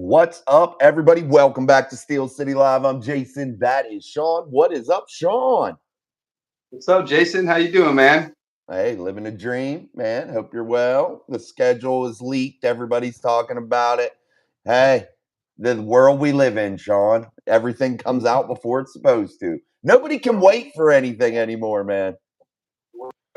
What's up, everybody? Welcome back to Steel City Live. I'm Jason. That is Sean. What is up, Sean? What's up, Jason? How you doing, man? Hey, living a dream, man. Hope you're well. The schedule is leaked. Everybody's talking about it. Hey, the world we live in, Sean. Everything comes out before it's supposed to. Nobody can wait for anything anymore, man.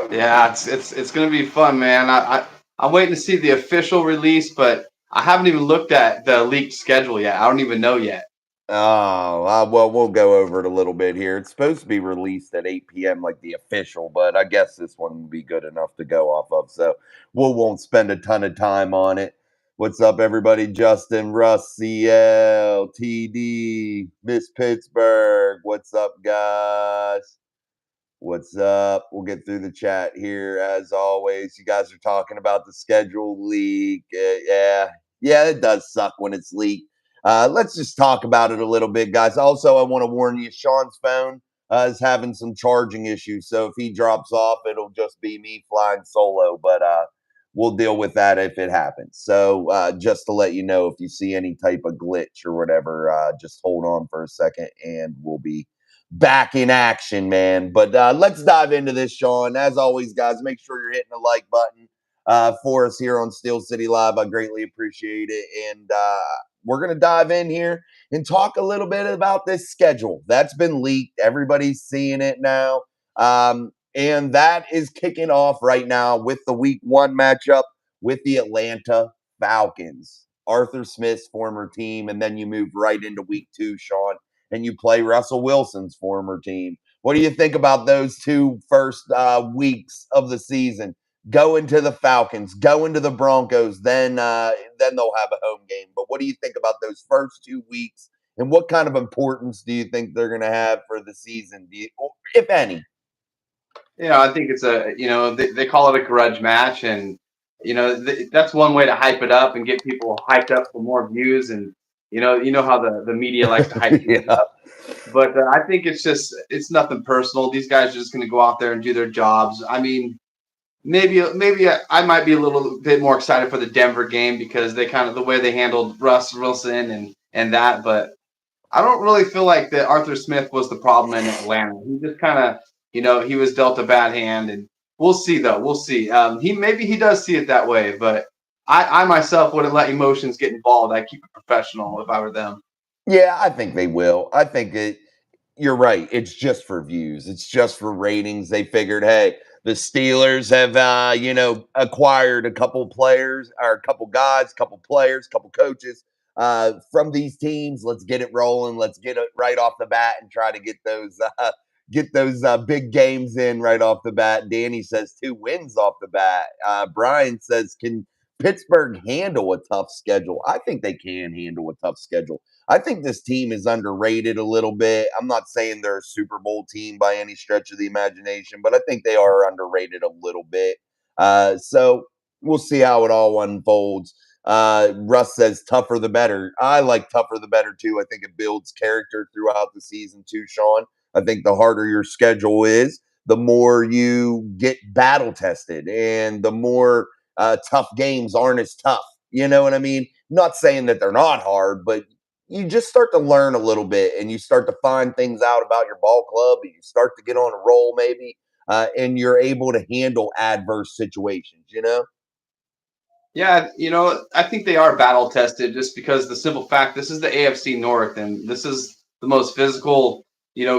Yeah, it's gonna be fun, man. I'm waiting to see the official release, but I haven't even looked at the leaked schedule yet. I don't even know yet. Oh, well, we'll go over it a little bit here. It's supposed to be released at 8 p.m., like the official, but I guess this one will be good enough to go off of. So we won't spend a ton of time on it. What's up, everybody? Justin, Russ, CL, TD, Miss Pittsburgh. What's up, guys? What's up? We'll get through the chat here as always. You guys are talking about the schedule leak. Yeah, it does suck when it's leaked. Let's just talk about it a little bit, guys. Also, I want to warn you, Sean's phone is having some charging issues. So if he drops off, it'll just be me flying solo. But we'll deal with that if it happens. So just to let you know, if you see any type of glitch or whatever, just hold on for a second and we'll be back in action, man. But let's dive into this, Sean. As always, guys, make sure you're hitting the like button for us here on Steel City Live. I greatly appreciate it. And we're going to dive in here and talk a little bit about this schedule. That's been leaked. Everybody's seeing it now. And that is kicking off right now with the week 1 matchup with the Atlanta Falcons, Arthur Smith's former team. And then you move right into week 2, Sean, and you play Russell Wilson's former team. What do you think about those two first weeks of the season? Go into the Falcons, go into the Broncos, then they'll have a home game. But what do you think about those first 2 weeks, and what kind of importance do you think they're going to have for the season, if any? I think it's they call it a grudge match, and that's one way to hype it up and get people hyped up for more views, and you know how the media likes to hype things Yeah. up. But I think it's nothing personal. These guys are just going to go out there and do their jobs. I mean, maybe I might be a little bit more excited for the Denver game because they kind of the way they handled Russ Wilson and that, but I don't really feel like that Arthur Smith was the problem in Atlanta. He just kind of he was dealt a bad hand, and we'll see though. We'll see. He does see it that way, but I myself wouldn't let emotions get involved. I keep it professional if I were them. Yeah, I think they will. I think you're right. It's just for views. It's just for ratings. They figured, hey, the Steelers have, acquired a couple players or a couple guys, couple players, couple coaches from these teams. Let's get it rolling. Let's get it right off the bat and try to get those big games in right off the bat. Danny says 2 wins off the bat. Brian says, can Pittsburgh handle a tough schedule? I think they can handle a tough schedule. I think this team is underrated a little bit. I'm not saying they're a Super Bowl team by any stretch of the imagination, but I think they are underrated a little bit. So we'll see how it all unfolds. Russ says tougher the better. I like tougher the better too. I think it builds character throughout the season too, Sean. I think the harder your schedule is, the more you get battle tested and the more tough games aren't as tough. You know what I mean? Not saying that they're not hard, but you just start to learn a little bit and you start to find things out about your ball club and you start to get on a roll maybe and you're able to handle adverse situations. Yeah, I think they are battle tested just because the simple fact this is the AFC North and this is the most physical,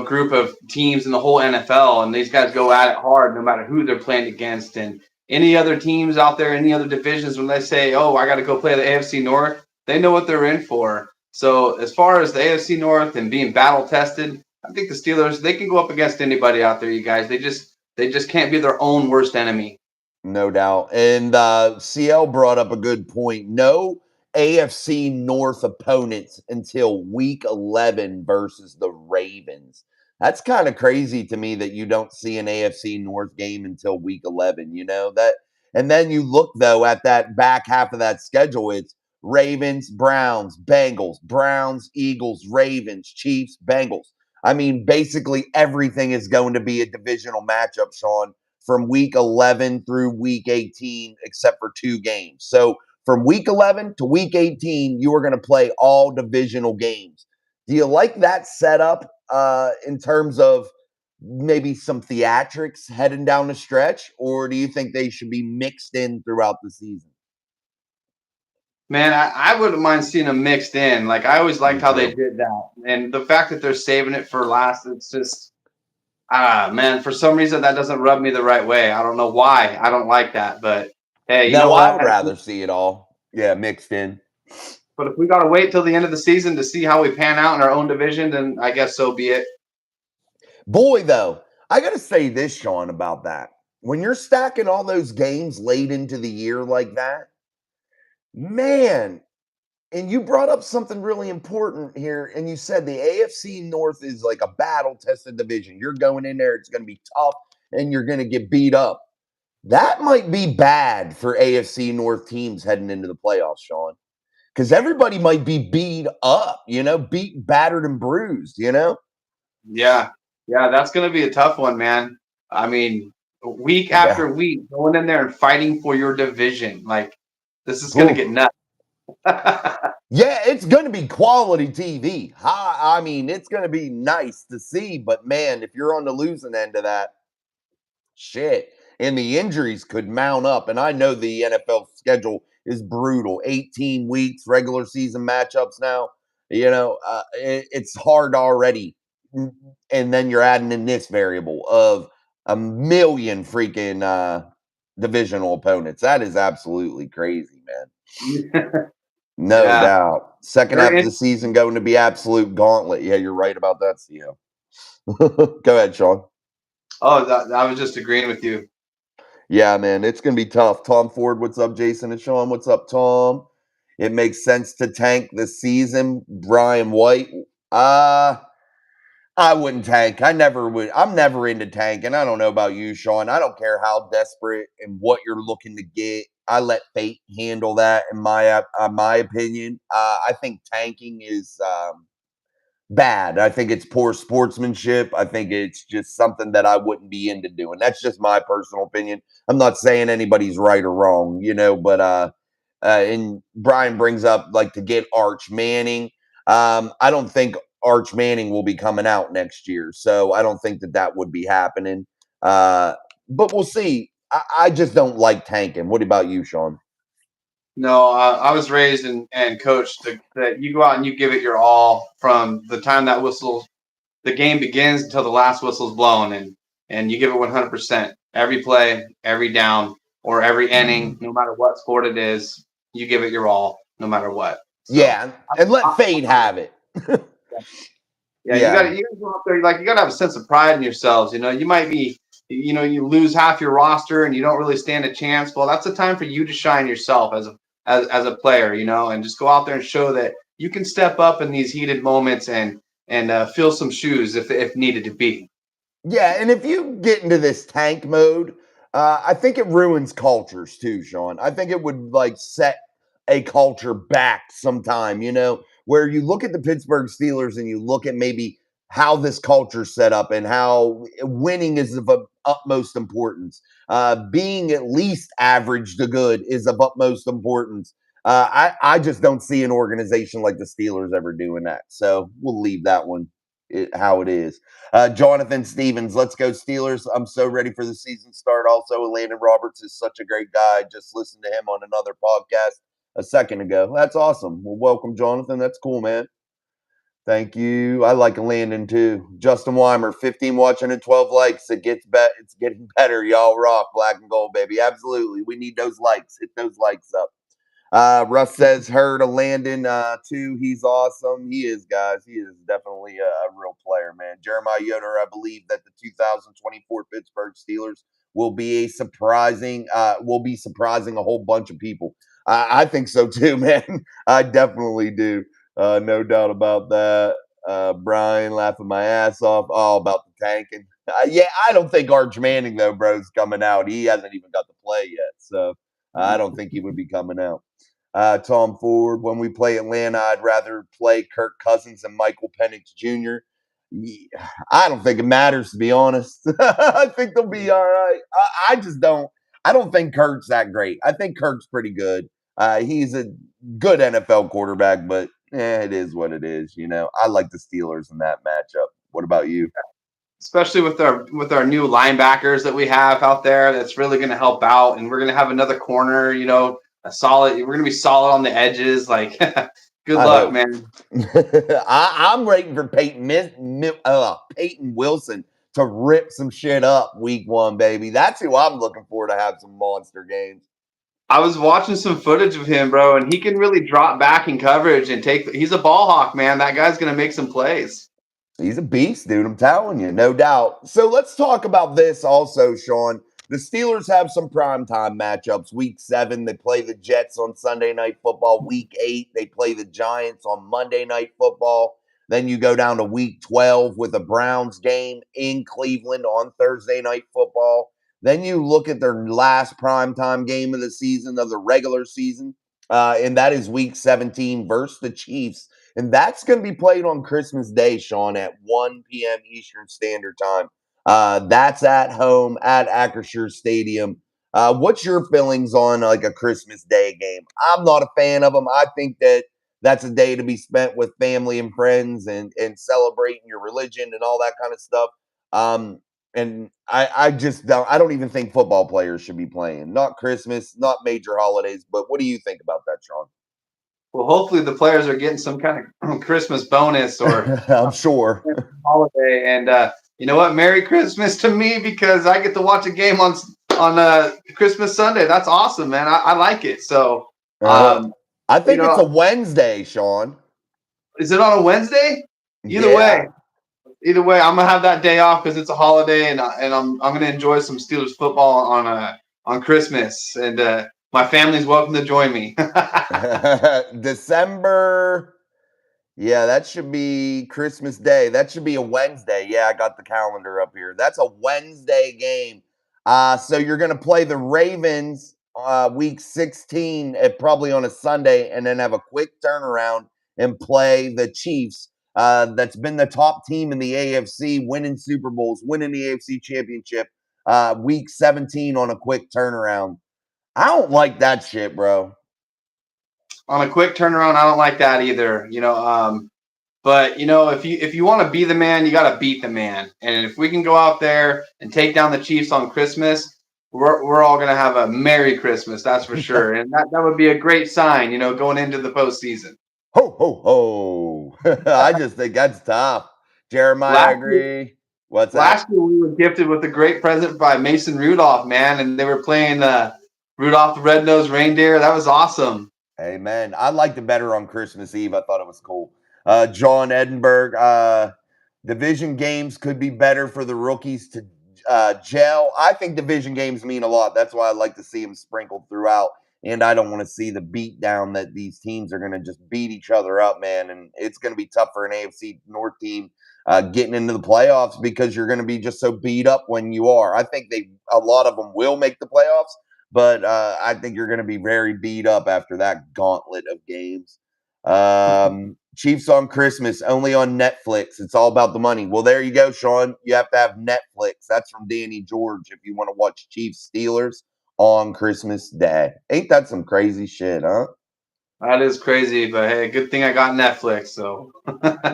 group of teams in the whole NFL, and these guys go at it hard no matter who they're playing against. And any other teams out there, any other divisions, when they say, "Oh, I got to go play the AFC North," they know what they're in for. So as far as the AFC North and being battle tested, I think the Steelers they can go up against anybody out there. You guys, they just can't be their own worst enemy. No doubt. And CL brought up a good point. No AFC North opponents until week 11 versus the Ravens. That's kind of crazy to me that you don't see an AFC North game until week 11, that. And then you look though at that back half of that schedule, it's Ravens, Browns, Bengals, Browns, Eagles, Ravens, Chiefs, Bengals. I mean, basically everything is going to be a divisional matchup, Sean, from week 11 through week 18, except for 2 games. So from week 11 to week 18, you are going to play all divisional games. Do you like that setup in terms of maybe some theatrics heading down the stretch, or do you think they should be mixed in throughout the season? Man, I wouldn't mind seeing them mixed in. Like I always liked Me how they too. did that, and the fact that they're saving it for last, it's just man. For some reason, that doesn't rub me the right way. I don't know why. I don't like that, but hey, you know No, I would what? rather see it all. Yeah, mixed in. But if we gotta wait till the end of the season to see how we pan out in our own division, then I guess so be it. Boy, though, I got to say this, Sean, about that. When you're stacking all those games late into the year like that, man, and you brought up something really important here, and you said the AFC North is like a battle tested division. You're going in there, it's going to be tough, and you're going to get beat up. That might be bad for AFC North teams heading into the playoffs, Sean, because everybody might be beat up, beat, battered, and bruised, Yeah, yeah, that's gonna be a tough one, man. I mean, week Yeah. after week, going in there and fighting for your division, like this is gonna Ooh. get nuts. Yeah, it's going to be quality TV. I mean, it's going to be nice to see, but man, if you're on the losing end of that, shit. And the injuries could mount up. And I know the NFL schedule is brutal. 18 weeks, regular season matchups now. It's hard already. And then you're adding in this variable of a million freaking divisional opponents. That is absolutely crazy, man. No Yeah, doubt. Second half very of the interesting. season going to be absolute gauntlet. Yeah, you're right about that, CEO. Go ahead, Sean. Oh, I was just agreeing with you. Yeah, man, it's gonna be tough. Tom Ford, what's up? Jason and Sean, what's up, Tom? It makes sense to tank this season. Brian White, uh, I wouldn't tank. I never would. I'm never into tanking. I don't know about you, Sean. I don't care how desperate and what you're looking to get. I let fate handle that. In my opinion, I think tanking is bad. I think it's poor sportsmanship. I think it's just something that I wouldn't be into doing. That's just my personal opinion. I'm not saying anybody's right or wrong, but and Brian brings up like to get Arch Manning. I don't think Arch Manning will be coming out next year, so I don't think that would be happening. But we'll see. I just don't like tanking. What about you, Sean? No, I was raised and coached that you go out and you give it your all from the time that the game begins until the last whistle's blown, and you give it 100%. Every play, every down, or every inning, no matter what sport it is, you give it your all, no matter what. So, Yeah, and let fate have it. yeah, Yeah. you got to go out there. Like you got to have a sense of pride in yourselves. You know, you might be, you lose half your roster and you don't really stand a chance. Well, that's the time for you to shine yourself as a player. And just go out there and show that you can step up in these heated moments and fill some shoes if needed to be. Yeah, and if you get into this tank mode, I think it ruins cultures too, Sean. I think it would like set a culture back sometime, where you look at the Pittsburgh Steelers and you look at maybe how this culture's set up and how winning is of utmost importance. Being at least average to good is of utmost importance. I just don't see an organization like the Steelers ever doing that. So we'll leave that one how it is. Jonathan Stevens, let's go Steelers. I'm so ready for the season start. Also, Landon Roberts is such a great guy. I just listened to him on another podcast a second ago. That's awesome. Well, welcome, Jonathan. That's cool, man. Thank you. I like Landon too. Justin Weimer, 15 watching and 12 likes. It's getting better. Y'all rock, black and gold, baby. Absolutely. We need those likes. Hit those likes up. Russ says her to Landon too. He's awesome. He is, guys. He is definitely a real player, man. Jeremiah Yoder, I believe that the 2024 Pittsburgh Steelers will be surprising a whole bunch of people. I think so too, man. I definitely do. No doubt about that. Brian laughing my ass off. All about the tanking. Yeah, I don't think Arch Manning though, bro's coming out. He hasn't even got to play yet, so I don't think he would be coming out. Tom Ford, when we play Atlanta, I'd rather play Kirk Cousins and Michael Penix Jr. Yeah, I don't think it matters, to be honest. I think they'll be all right. I just don't. I don't think Kirk's that great. I think Kirk's pretty good. He's a good NFL quarterback, but it is what it is. I like the Steelers in that matchup. What about you? Especially with our new linebackers that we have out there. That's really going to help out, and we're going to have another corner. A solid. We're going to be solid on the edges. Like, good I luck, hope. man. I'm waiting for Peyton Wilson to rip some shit up week 1, baby. That's who I'm looking for to have some monster games. I was watching some footage of him, bro, and he can really drop back in coverage and take. He's a ball hawk, man. That guy's going to make some plays. He's a beast, dude. I'm telling you, no doubt. So let's talk about this also, Sean. The Steelers have some primetime matchups. Week 7, they play the Jets on Sunday Night Football. Week 8, they play the Giants on Monday Night Football. Then you go down to Week 12 with a Browns game in Cleveland on Thursday Night Football. Then you look at their last primetime game of the season, of the regular season, and that is Week 17 versus the Chiefs. And that's going to be played on Christmas Day, Sean, at 1 p.m. Eastern Standard Time. That's at home at Acrisure Stadium. What's your feelings on like a Christmas Day game? I'm not a fan of them. I think that that's a day to be spent with family and friends and celebrating your religion and all that kind of stuff. And I just don't. I don't even think football players should be playing. Not Christmas, not major holidays. But what do you think about that, Sean? Well, hopefully the players are getting some kind of Christmas bonus or I'm sure. holiday. And you know what? Merry Christmas to me because I get to watch a game on Christmas Sunday. That's awesome, man. I like it. So, Uh, um, I you think it's a know, Wednesday, Sean. is it on a Wednesday? Either way, Yeah. I'm gonna have that day off because it's a holiday, and I'm gonna enjoy some Steelers football on Christmas, and my family's welcome to join me. December. Yeah, that should be Christmas Day. That should be a Wednesday. Yeah, I got the calendar up here. That's a Wednesday game. So you're going to play the Ravens week 16 probably on a Sunday and then have a quick turnaround and play the Chiefs. That's been the top team in the AFC, winning Super Bowls, winning the AFC Championship. Week 17 on a quick turnaround. I don't like that shit, bro. On a quick turnaround, I don't like that either. But if you want to be the man, you got to beat the man. And if we can go out there and take down the Chiefs on Christmas, we're all gonna have a Merry Christmas, that's for sure. And that would be a great sign, going into the postseason. Ho, ho, ho. I just think that's tough. Jeremiah, Last year, agree. What's that? last year we were gifted with a great present by Mason Rudolph, man, and they were playing Rudolph the Red-Nosed Reindeer. That was awesome. Amen. I liked it better on Christmas Eve. I thought it was cool. John Edinburgh, division games could be better for the rookies to gel. I think division games mean a lot. That's why I like to see them sprinkled throughout. And I don't want to see the beat down that these teams are going to just beat each other up, man. And it's going to be tough for an AFC North team getting into the playoffs because you're going to be just so beat up when you are. I think a lot of them will make the playoffs, but I think you're going to be very beat up after that gauntlet of games. Chiefs on Christmas, only on Netflix. It's all about the money. Well, there you go, Sean. You have to have Netflix. That's from Danny George if you want to watch Chiefs Steelers on Christmas Day. Ain't that some crazy shit, huh? That is crazy, but hey, good thing I got Netflix. So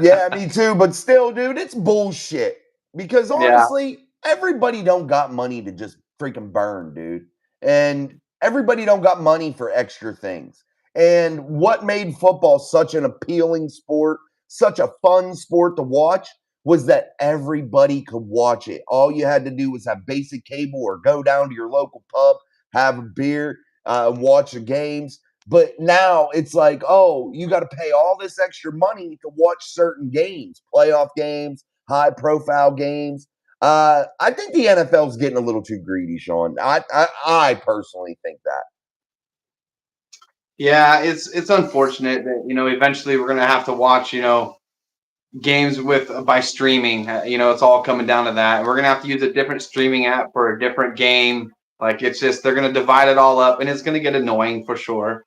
Yeah, me too. But still, dude, it's bullshit. Because yeah, honestly, everybody don't got money to just freaking burn, dude. And everybody don't got money for extra things. And what made football such an appealing sport, such a fun sport to watch, was that everybody could watch it. All you had to do was have basic cable or go down to your local pub, have a beer, watch the games. But now it's like, oh, you got to pay all this extra money to watch certain games, playoff games, high profile games. I think the NFL is getting a little too greedy, Sean. I personally think that. yeah, it's unfortunate that eventually we're gonna have to watch games with by streaming. It's all coming down to that. We're gonna have to use a different streaming app for a different game. Like it's just they're gonna divide it all up, and it's gonna get annoying for sure.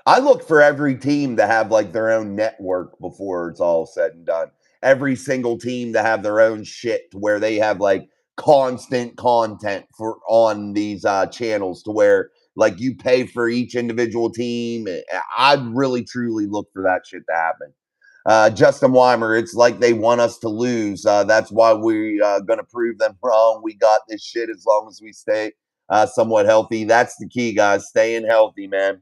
I look for every team to have like their own network before it's all said and done. Every single team to have their own shit to where they have like constant content for on these channels to where like you pay for each individual team. I'd really truly look for that shit to happen. Justin Weimer, it's like they want us to lose. That's why we're going to prove them wrong. We got this shit as long as we stay somewhat healthy. That's the key, guys. Staying healthy, man.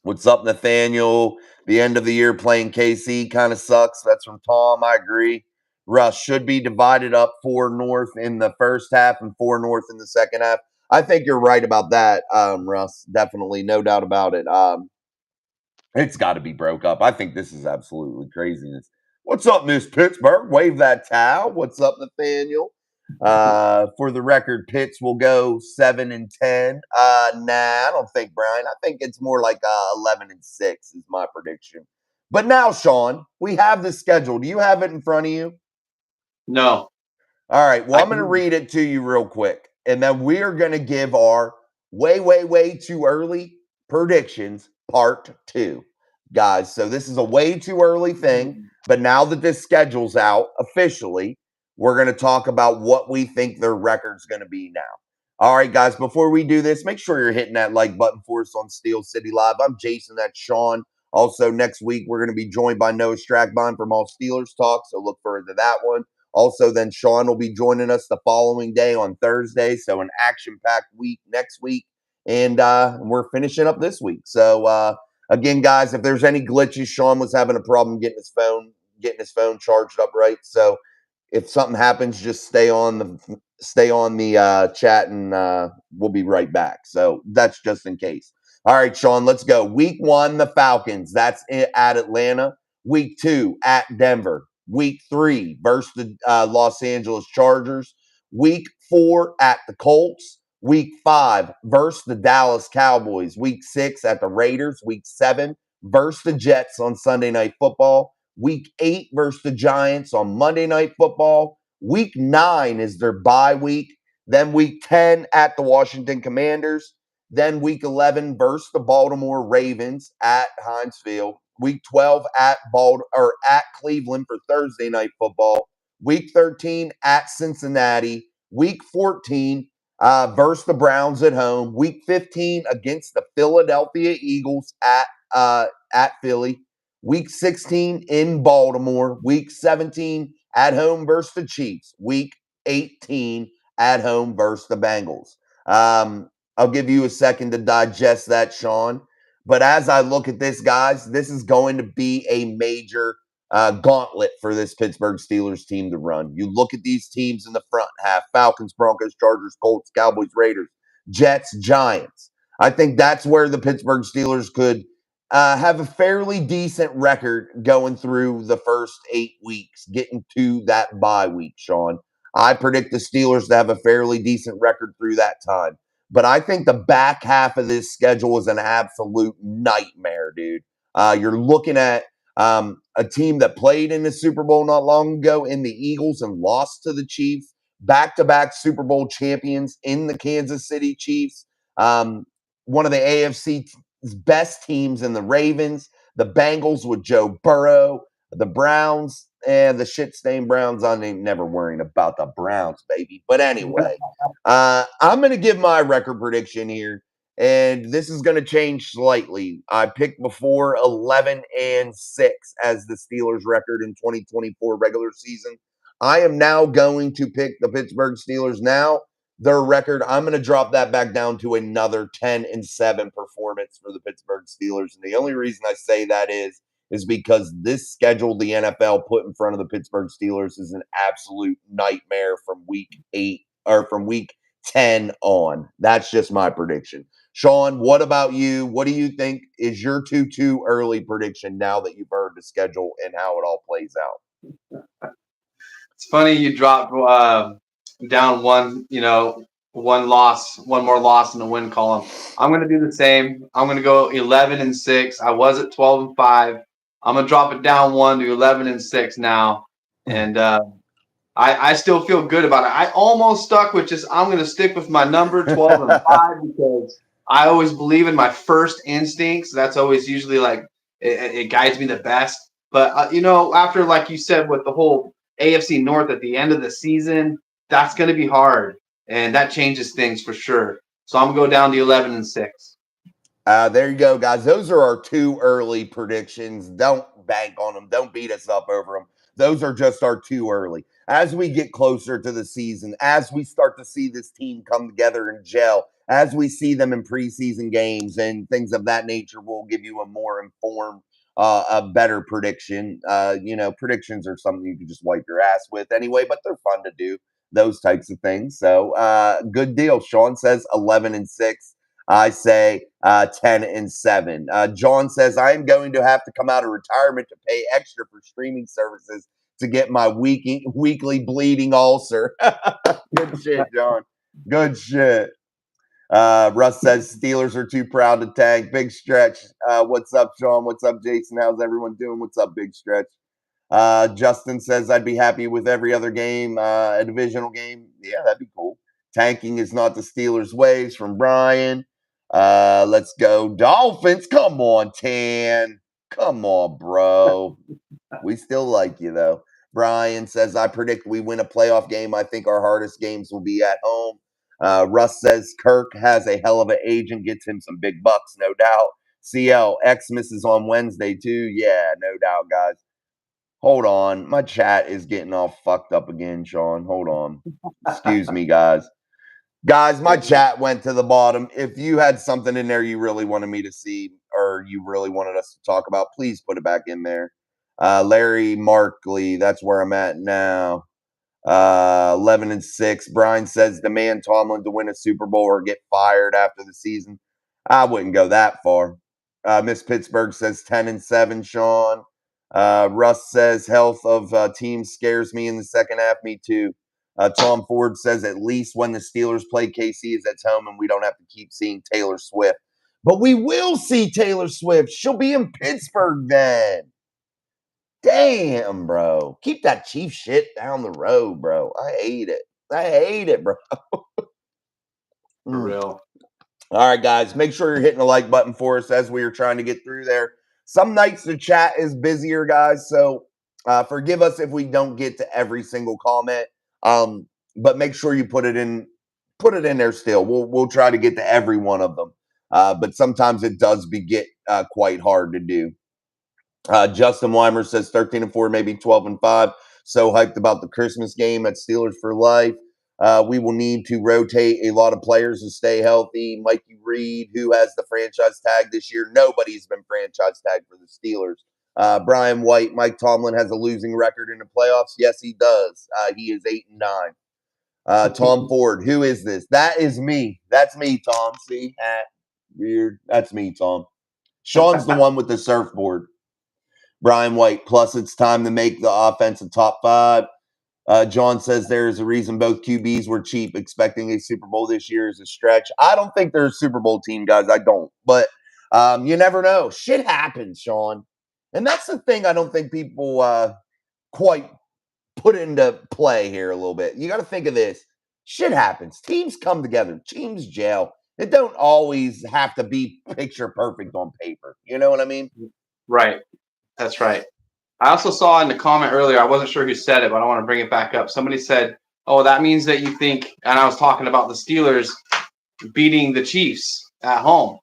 What's up, Nathaniel? The end of the year playing KC kind of sucks. That's from Tom. I agree. Russ should be divided up 4 North in the first half and 4 North in the second half. I think you're right about that, Russ. Definitely, no doubt about it. It's got to be broke up. I think this is absolutely craziness. What's up, Miss Pittsburgh? Wave that towel. What's up, Nathaniel? For the record, Pitts will go 7-10. Nah, I don't think, Brian. I think it's more like 11-6 is my prediction. But now, Sean, we have the schedule. Do you have it in front of you? No. All right. Well, I I'm going to read it to you real quick, and then we're going to give our way too early predictions part 2, guys. So this is a way too early thing, but now that this schedule's out officially, we're going to talk about what we think their record's going to be now. All right, guys, before we do this, make sure you're hitting that like button for us on Steel City Live. I'm Jason, that's Sean. Also, next week, we're going to be joined by Noah Strackbine from All Steelers Talk, so look forward to that one. Also, then Sean will be joining us the following day on Thursday, so an action-packed week next week, and we're finishing up this week. So, again, guys, if there's any glitches, Sean was having a problem getting his phone charged up right. So if something happens, just stay on the chat, and we'll be right back. So that's just in case. All right, Sean, let's go. Week 1, the Falcons. That's it at Atlanta. Week 2 at Denver. Week 3 versus the Los Angeles Chargers. Week 4 at the Colts. Week 5 versus the Dallas Cowboys. Week 6 at the Raiders. Week 7 versus the Jets on Sunday Night Football. Week 8 versus the Giants on Monday Night Football. Week 9 is their bye week. Then week 10 at the Washington Commanders. Then week 11 versus the Baltimore Ravens at Heinz Field. Week 12 at Cleveland for Thursday Night Football. Week 13 at Cincinnati. Week 14 versus the Browns at home. Week 15 against the Philadelphia Eagles at Philly. Week 16 in Baltimore. Week 17 at home versus the Chiefs. Week 18 at home versus the Bengals. I'll give you a second to digest that, Sean. But as I look at this, guys, this is going to be a major gauntlet for this Pittsburgh Steelers team to run. You look at these teams in the front half: Falcons, Broncos, Chargers, Colts, Cowboys, Raiders, Jets, Giants. I think that's where the Pittsburgh Steelers could have a fairly decent record going through the first 8 weeks, getting to that bye week, Sean. I predict the Steelers to have a fairly decent record through that time. But I think the back half of this schedule is an absolute nightmare, dude. You're looking at a team that played in the Super Bowl not long ago in the Eagles and lost to the Chiefs, back-to-back Super Bowl champions in the Kansas City Chiefs, one of the AFC's best teams in the Ravens, the Bengals with Joe Burrow, the Browns, and the shit-stained Browns. I ain't never worrying about the Browns, baby. But anyway, I'm going to give my record prediction here, and this is going to change slightly. I picked before 11-6 as the Steelers' record in 2024 regular season. I am now going to pick the Pittsburgh Steelers now. Their record, I'm going to drop that back down to another 10-7 performance for the Pittsburgh Steelers. And the only reason I say that is because this schedule the NFL put in front of the Pittsburgh Steelers is an absolute nightmare from week 8 or from week 10 on. That's just my prediction. Sean, what about you? What do you think is your too early prediction now that you've heard the schedule and how it all plays out? It's funny you dropped down one more loss in the win column. I'm going to do the same. I'm going to go 11-6. I was at 12-5. I'm going to drop it down 1 to 11-6 now. And I still feel good about it. I almost stuck with I'm going to stick with my number 12-5 because I always believe in my first instincts. That's always usually like it guides me the best. But, after, like you said, with the whole AFC North at the end of the season, that's going to be hard. And that changes things for sure. So I'm gonna go down to 11-6. There you go, guys. Those are our 2 early predictions. Don't bank on them. Don't beat us up over them. Those are just our 2 early. As we get closer to the season, as we start to see this team come together and gel, as we see them in preseason games and things of that nature, we'll give you a more informed, a better prediction. Predictions are something you can just wipe your ass with anyway, but they're fun to do. Those types of things. So, good deal. Sean says 11-6. I say 10-7. John says, I am going to have to come out of retirement to pay extra for streaming services to get my weekly bleeding ulcer. Good shit, John. Good shit. Russ says Steelers are too proud to tank. Big Stretch. What's up, Sean? What's up, Jason? How's everyone doing? What's up, Big Stretch? Justin says I'd be happy with every other game, a divisional game. Yeah, that'd be cool. Tanking is not the Steelers' ways from Brian. Let's go. Dolphins. Come on, Tan. Come on, bro. We still like you, though. Brian says, I predict we win a playoff game. I think our hardest games will be at home. Russ says Kirk has a hell of an agent, gets him some big bucks, no doubt. CL, Xmas is on Wednesday, too. Yeah, no doubt, guys. Hold on. My chat is getting all fucked up again, Sean. Hold on. Excuse me, guys. Guys, my chat went to the bottom. If you had something in there you really wanted me to see or you really wanted us to talk about, please put it back in there. Larry Markley, that's where I'm at now. 11-6. Brian says demand Tomlin to win a Super Bowl or get fired after the season. I wouldn't go that far. Miss Pittsburgh says 10-7, Sean. Russ says health of team scares me in the second half. Me too. Tom Ford says at least when the Steelers play KC is at home and we don't have to keep seeing Taylor Swift. But we will see Taylor Swift. She'll be in Pittsburgh then. Damn, bro. Keep that Chief shit down the road, bro. I hate it. I hate it, bro. For real. All right, guys. Make sure you're hitting the like button for us as we are trying to get through there. Some nights the chat is busier, guys. So forgive us if we don't get to every single comment. But make sure you put it in there still. We'll try to get to every one of them. But sometimes it does get quite hard to do. Justin Weimer says 13-4, maybe 12-5. So hyped about the Christmas game at Steelers for life. We will need to rotate a lot of players to stay healthy. Mikey Reed, who has the franchise tag this year, nobody's been franchise tagged for the Steelers. Brian White, Mike Tomlin has a losing record in the playoffs. Yes, he does. He is 8-9. Tom Ford, who is this? That is me. That's me, Tom. See, weird. That's me, Tom. Sean's the one with the surfboard. Brian White, plus it's time to make the offense a top 5. John says there's a reason both QBs were cheap. Expecting a Super Bowl this year is a stretch. I don't think they're a Super Bowl team, guys. I don't. But you never know. Shit happens, Sean. And that's the thing I don't think people quite put into play here a little bit. You got to think of this. Shit happens. Teams come together. Teams gel. It don't always have to be picture perfect on paper. You know what I mean? Right. That's right. I also saw in the comment earlier, I wasn't sure who said it, but I want to bring it back up. Somebody said, oh, that means that you think, and I was talking about the Steelers beating the Chiefs at home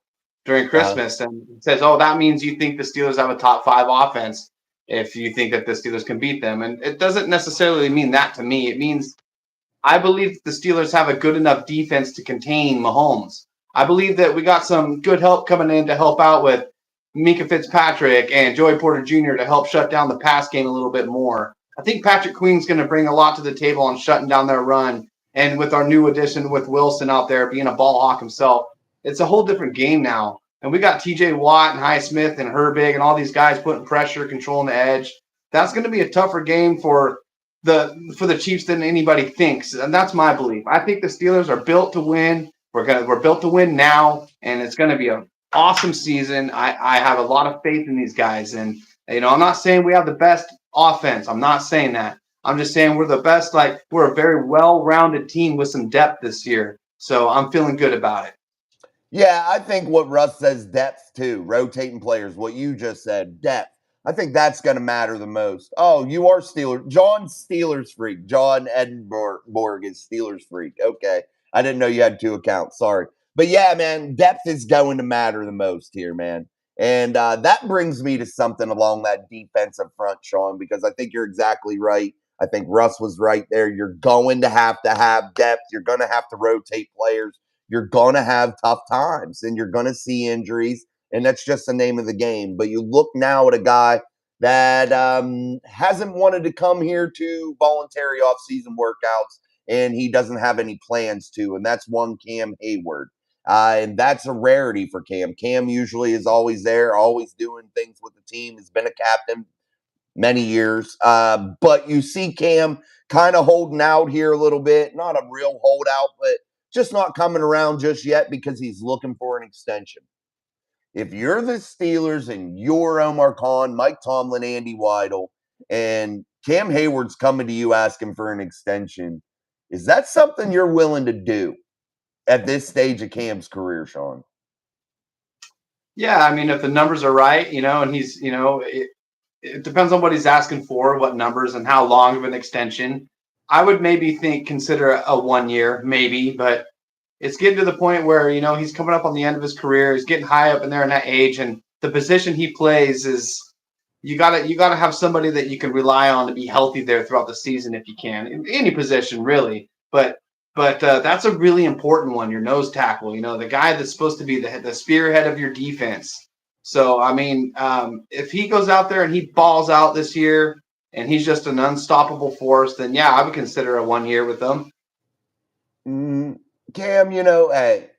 during Christmas. And it says, oh, that means you think the Steelers have a top 5 offense if you think that the Steelers can beat them. And it doesn't necessarily mean that to me. It means I believe the Steelers have a good enough defense to contain Mahomes. I believe that we got some good help coming in to help out with Mika Fitzpatrick and Joey Porter Jr. to help shut down the pass game a little bit more. I think Patrick Queen's going to bring a lot to the table on shutting down their run. And with our new addition with Wilson out there being a ball hawk himself, it's a whole different game now. And we got TJ Watt and Highsmith and Herbig and all these guys putting pressure, controlling the edge. That's going to be a tougher game for the Chiefs than anybody thinks. And that's my belief. I think the Steelers are built to win. We're built to win now, and it's going to be an awesome season. I have a lot of faith in these guys. And, I'm not saying we have the best offense. I'm not saying that. I'm just saying we're the best. Like, we're a very well-rounded team with some depth this year. So I'm feeling good about it. Yeah, I think what Russ says, depth too, rotating players, what you just said, depth. I think that's going to matter the most. Oh, you are Steelers. John's Steelers freak. John Edinburgh is Steelers freak. Okay. I didn't know you had 2 accounts. Sorry. But yeah, man, depth is going to matter the most here, man. And that brings me to something along that defensive front, Sean, because I think you're exactly right. I think Russ was right there. You're going to have depth. You're going to have to rotate players. You're going to have tough times and you're going to see injuries. And that's just the name of the game. But you look now at a guy that hasn't wanted to come here to voluntary offseason workouts, and he doesn't have any plans to. And that's one Cam Hayward. And that's a rarity for Cam. Cam usually is always there, always doing things with the team. Has been a captain many years. But you see Cam kind of holding out here a little bit. Not a real holdout, but just not coming around just yet because he's looking for an extension. If you're the Steelers and you're Omar Khan, Mike Tomlin, Andy Weidel, and Cam Hayward's coming to you asking for an extension, is that something you're willing to do at this stage of Cam's career, Sean? Yeah, I mean, if the numbers are right, and he's, it depends on what he's asking for, what numbers, and how long of an extension. I would maybe consider a 1 year, maybe, but it's getting to the point where he's coming up on the end of his career. He's getting high up in there in that age, and the position he plays is you gotta have somebody that you can rely on to be healthy there throughout the season if you can, in any position really. But that's a really important one. Your nose tackle, the guy that's supposed to be the spearhead of your defense. So I mean, if he goes out there and he balls out this year and he's just an unstoppable force, then yeah, I would consider a 1 year with them. Mm, Cam, hey,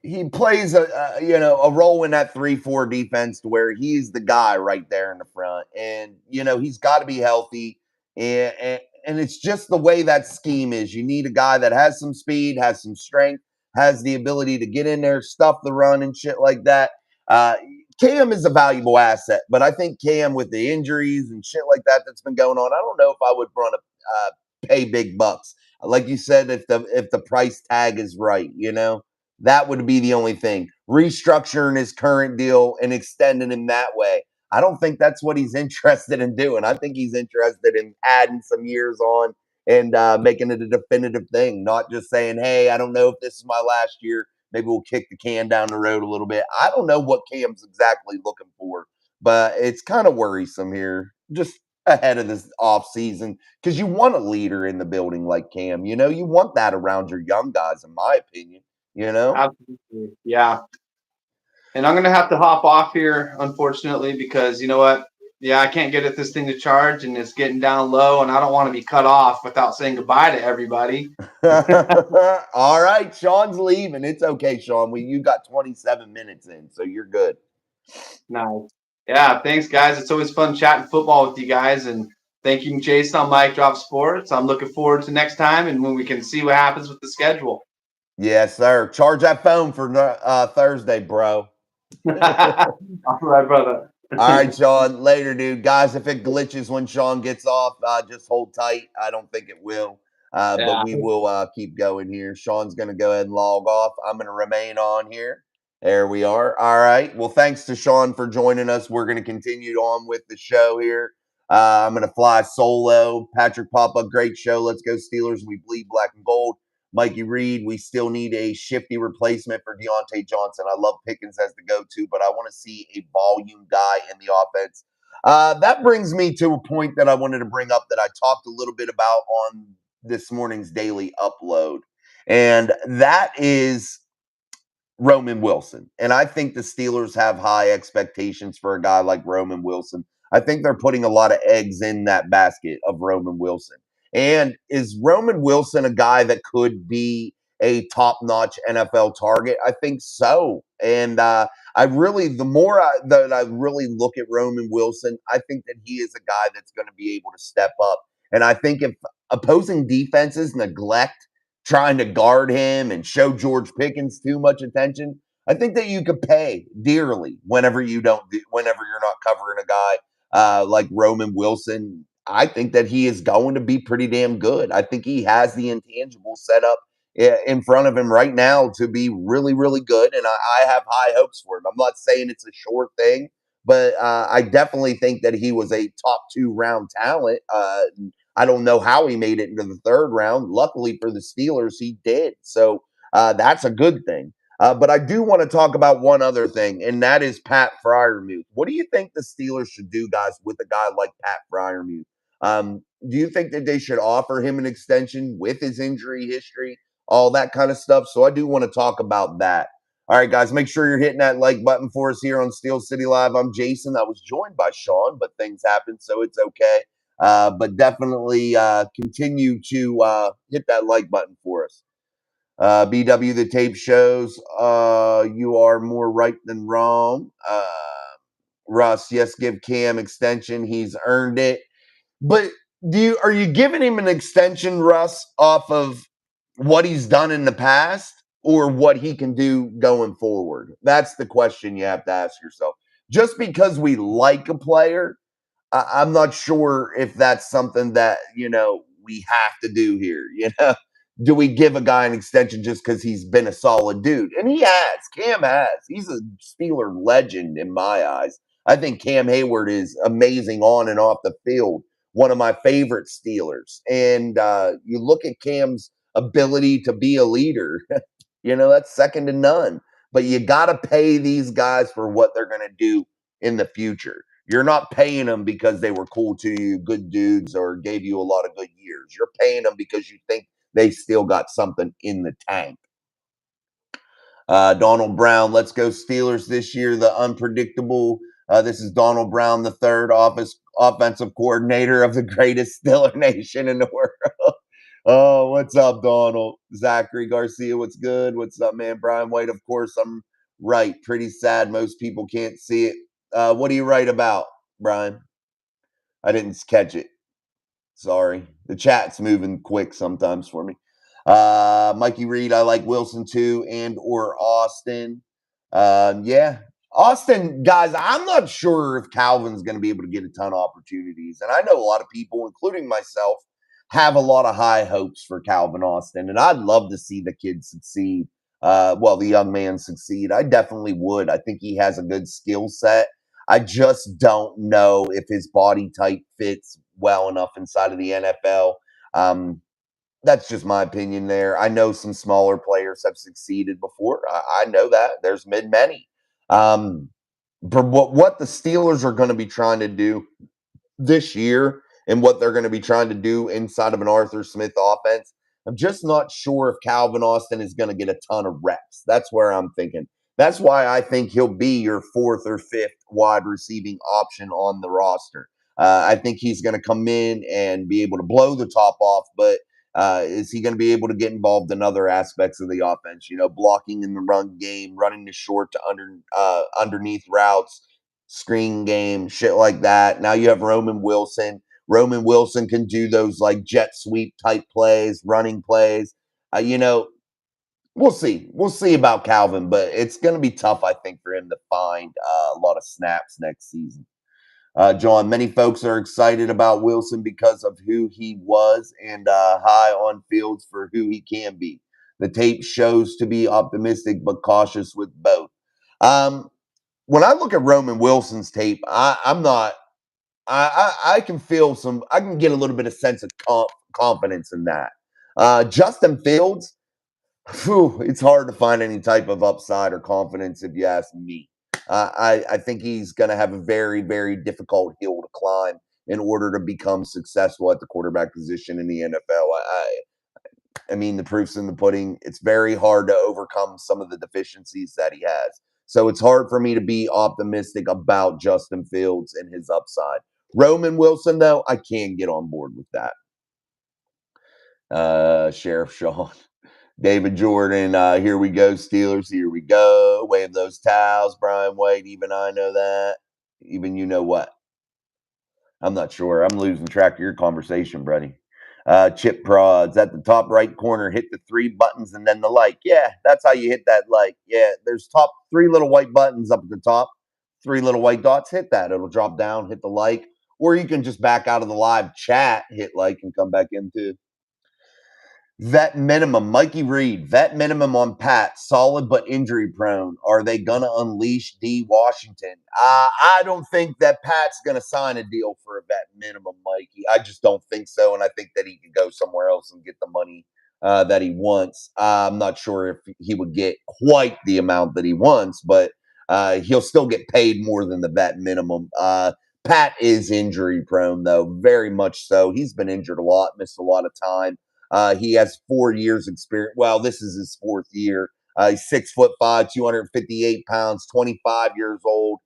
he plays a role in that 3-4 defense to where he's the guy right there in the front, and he's got to be healthy, and it's just the way that scheme is. You need a guy that has some speed, has some strength, has the ability to get in there, stuff the run, and shit like that. Uh, Cam is a valuable asset, but I think Cam with the injuries and shit like that that's been going on, I don't know if I would want to pay big bucks. Like you said, if the price tag is right, that would be the only thing. Restructuring his current deal and extending him that way. I don't think that's what he's interested in doing. I think he's interested in adding some years on and making it a definitive thing, not just saying, hey, I don't know if this is my last year. Maybe we'll kick the can down the road a little bit. I don't know what Cam's exactly looking for, but it's kind of worrisome here, just ahead of this off season, because you want a leader in the building like Cam. You want that around your young guys, in my opinion. You know? Absolutely, yeah. And I'm gonna have to hop off here, unfortunately, because you know what? Yeah, I can't get this thing to charge, and it's getting down low, and I don't want to be cut off without saying goodbye to everybody. All right, Sean's leaving. It's okay, Sean. You got 27 minutes in, so you're good. Nice. Yeah, thanks, guys. It's always fun chatting football with you guys, and thank you, Jason, on Mike Drop Sports. I'm looking forward to next time, and when we can see what happens with the schedule. Yes, sir. Charge that phone for Thursday, bro. All right, brother. All right, Sean. Later, dude. Guys, if it glitches when Sean gets off, just hold tight. I don't think it will. But Yeah. we will keep going here. Sean's going to go ahead and log off. I'm going to remain on here. There we are. All right. Well, thanks to Sean for joining us. We're going to continue on with the show here. I'm going to fly solo. Patrick Papa, great show. Let's go, Steelers. We bleed black and gold. Mikey Reed, we still need a shifty replacement for Deontay Johnson. I love Pickens as the go-to, but I want to see a volume guy in the offense. That brings me to a point that I wanted to bring up that I talked a little bit about on this morning's daily upload, and that is Roman Wilson. And I think the Steelers have high expectations for a guy like Roman Wilson. I think they're putting a lot of eggs in that basket of Roman Wilson. And is Roman Wilson a guy that could be a top notch NFL target? I think so. And the more that I really look at Roman Wilson, I think that he is a guy that's going to be able to step up. And I think if opposing defenses neglect trying to guard him and show George Pickens too much attention, I think that you could pay dearly whenever you're not covering a guy like Roman Wilson. I think that he is going to be pretty damn good. I think he has the intangible set up in front of him right now to be really, really good, and I have high hopes for him. I'm not saying it's a sure thing, but I definitely think that he was a top 2 round talent. I don't know how he made it into the 3rd round. Luckily for the Steelers, he did. So that's a good thing. But I do want to talk about one other thing, and that is Pat Fryermuth. What do you think the Steelers should do, guys, with a guy like Pat Fryermuth? Do you think that they should offer him an extension with his injury history, all that kind of stuff? So I do want to talk about that. All right, guys, make sure you're hitting that like button for us here on Steel City Live. I'm Jason. I was joined by Sean, but things happen, so it's okay. But definitely continue to hit that like button for us. BW, the tape shows you are more right than wrong. Russ, yes, give Cam extension. He's earned it. But are you giving him an extension, Russ, off of what he's done in the past or what he can do going forward? That's the question you have to ask yourself. Just because we like a player, I'm not sure if that's something that, we have to do here. Do we give a guy an extension just because he's been a solid dude? And he has. Cam has. He's a Steeler legend in my eyes. I think Cam Hayward is amazing on and off the field. One of my favorite Steelers. And you look at Cam's ability to be a leader, that's second to none. But you got to pay these guys for what they're going to do in the future. You're not paying them because they were cool to you, good dudes, or gave you a lot of good years. You're paying them because you think they still got something in the tank. Donald Brown, let's go Steelers this year. The unpredictable. This is Donald Brown, the third offensive coordinator of the greatest Steeler nation in the world. Oh, what's up, Donald? Zachary Garcia, what's good? What's up, man? Brian White, of course, I'm right. Pretty sad. Most people can't see it. What do you write about, Brian? I didn't catch it. Sorry. The chat's moving quick sometimes for me. Mikey Reed, I like Wilson too, and or Austin. Yeah. Austin, guys, I'm not sure if Calvin's going to be able to get a ton of opportunities. And I know a lot of people, including myself, have a lot of high hopes for Calvin Austin. And I'd love to see the kid succeed. The young man succeed. I definitely would. I think he has a good skill set. I just don't know if his body type fits well enough inside of the NFL. That's just my opinion there. I know some smaller players have succeeded before. I know that. There's been many. Um, but what the Steelers are going to be trying to do this year and what they're going to be trying to do inside of an Arthur Smith offense, I'm just not sure if Calvin Austin is going to get a ton of reps. That's where I'm thinking. That's why I think he'll be your fourth or fifth wide receiving option on the roster. I think he's going to come in and be able to blow the top off, but is he going to be able to get involved in other aspects of the offense? Blocking in the run game, running the short to underneath routes, screen game, shit like that. Now you have Roman Wilson. Roman Wilson can do those like jet sweep type plays, running plays. We'll see. We'll see about Calvin, but it's going to be tough, I think, for him to find a lot of snaps next season. John, many folks are excited about Wilson because of who he was and high on fields for who he can be. The tape shows to be optimistic but cautious with both. Um, when I look at Roman Wilson's tape, I'm not. I can feel some. I can get a little bit of sense of confidence in that. Justin Fields, it's hard to find any type of upside or confidence if you ask me. I think he's going to have a very, very difficult hill to climb in order to become successful at the quarterback position in the NFL. I mean, the proof's in the pudding. It's very hard to overcome some of the deficiencies that he has. So it's hard for me to be optimistic about Justin Fields and his upside. Roman Wilson, though, I can get on board with that. Sheriff Sean. David Jordan, here we go, Steelers, here we go. Wave those towels, Brian White. Even I know that. Even you know what? I'm not sure. I'm losing track of your conversation, buddy. Chip Prods at the top right corner, hit the three buttons and then the like. Yeah, that's how you hit that like. Yeah, there's top three little white buttons up at the top, three little white dots. Hit that. It'll drop down, hit the like. Or you can just back out of the live chat, hit like, and come back into. Vet minimum, Mikey Reed. Vet minimum on Pat, solid but injury prone. Are they gonna unleash D Washington? I don't think that Pat's gonna sign a deal for a vet minimum, Mikey. I just don't think so, and I think that he could go somewhere else and get the money that he wants. I'm not sure if he would get quite the amount that he wants, but he'll still get paid more than the vet minimum. Pat is injury prone, though, very much so. He's been injured a lot, missed a lot of time. He has 4 years experience. Well, this is his fourth year. He's 6'5", 258 pounds, 25 years old.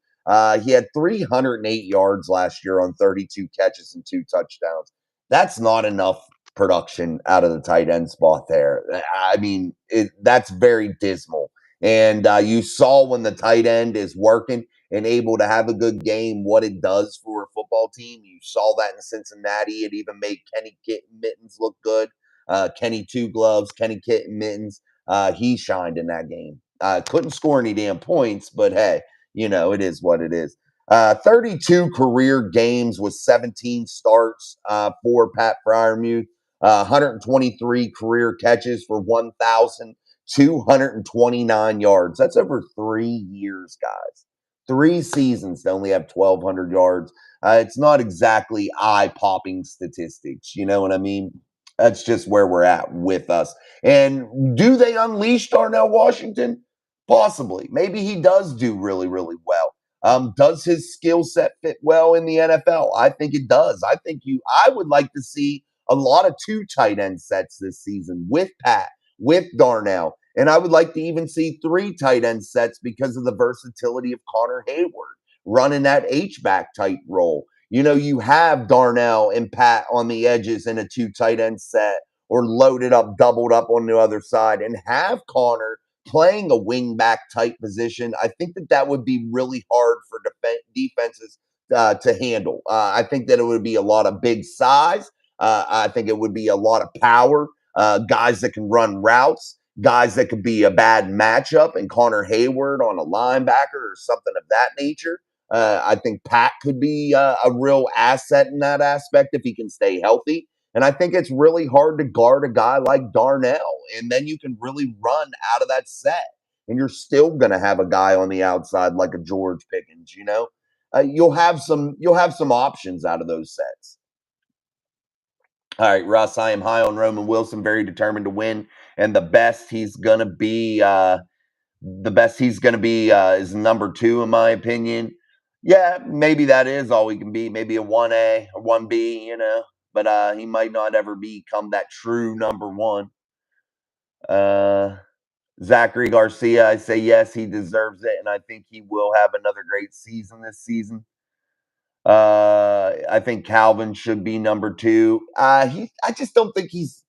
He had 308 yards last year on 32 catches and 2 touchdowns. That's not enough production out of the tight end spot there. I mean, that's very dismal. And you saw when the tight end is working and able to have a good game, what it does for a football team. You saw that in Cincinnati. It even made Kenny Kitten Mittens look good. Kenny Two Gloves, Kenny Kitten Mittens. He shined in that game. Couldn't score any damn points, but hey, it is what it is. 32 career games with 17 starts for Pat Fryermuth. 123 career catches for 1,229 yards. That's over 3 years, guys. 3 seasons to only have 1,200 yards. It's not exactly eye popping statistics. You know what I mean? That's just where we're at with us. And do they unleash Darnell Washington? Possibly. Maybe he does do really, really well. Does his skill set fit well in the NFL? I think it does. I would like to see a lot of 2 tight end sets this season with Pat, with Darnell. And I would like to even see 3 tight end sets because of the versatility of Connor Hayward running that H-back type role. You have Darnell and Pat on the edges in a 2 tight end set or loaded up, doubled up on the other side, and have Connor playing a wing back type position. I think that would be really hard for defenses to handle. I think that it would be a lot of big size. I think it would be a lot of power, guys that can run routes, guys that could be a bad matchup, and Connor Hayward on a linebacker or something of that nature. I think Pat could be a real asset in that aspect if he can stay healthy. And I think it's really hard to guard a guy like Darnell. And then you can really run out of that set. And you're still going to have a guy on the outside like a George Pickens. You'll have some options out of those sets. All right, Russ, I am high on Roman Wilson, very determined to win. And the best he's gonna be is number two, in my opinion. Yeah, maybe that is all he can be. Maybe a 1A or 1B. But he might not ever become that true number one. Uh, Zachary Garcia, I say yes, he deserves it, and I think he will have another great season this season. I think Calvin should be number two. I just don't think he's.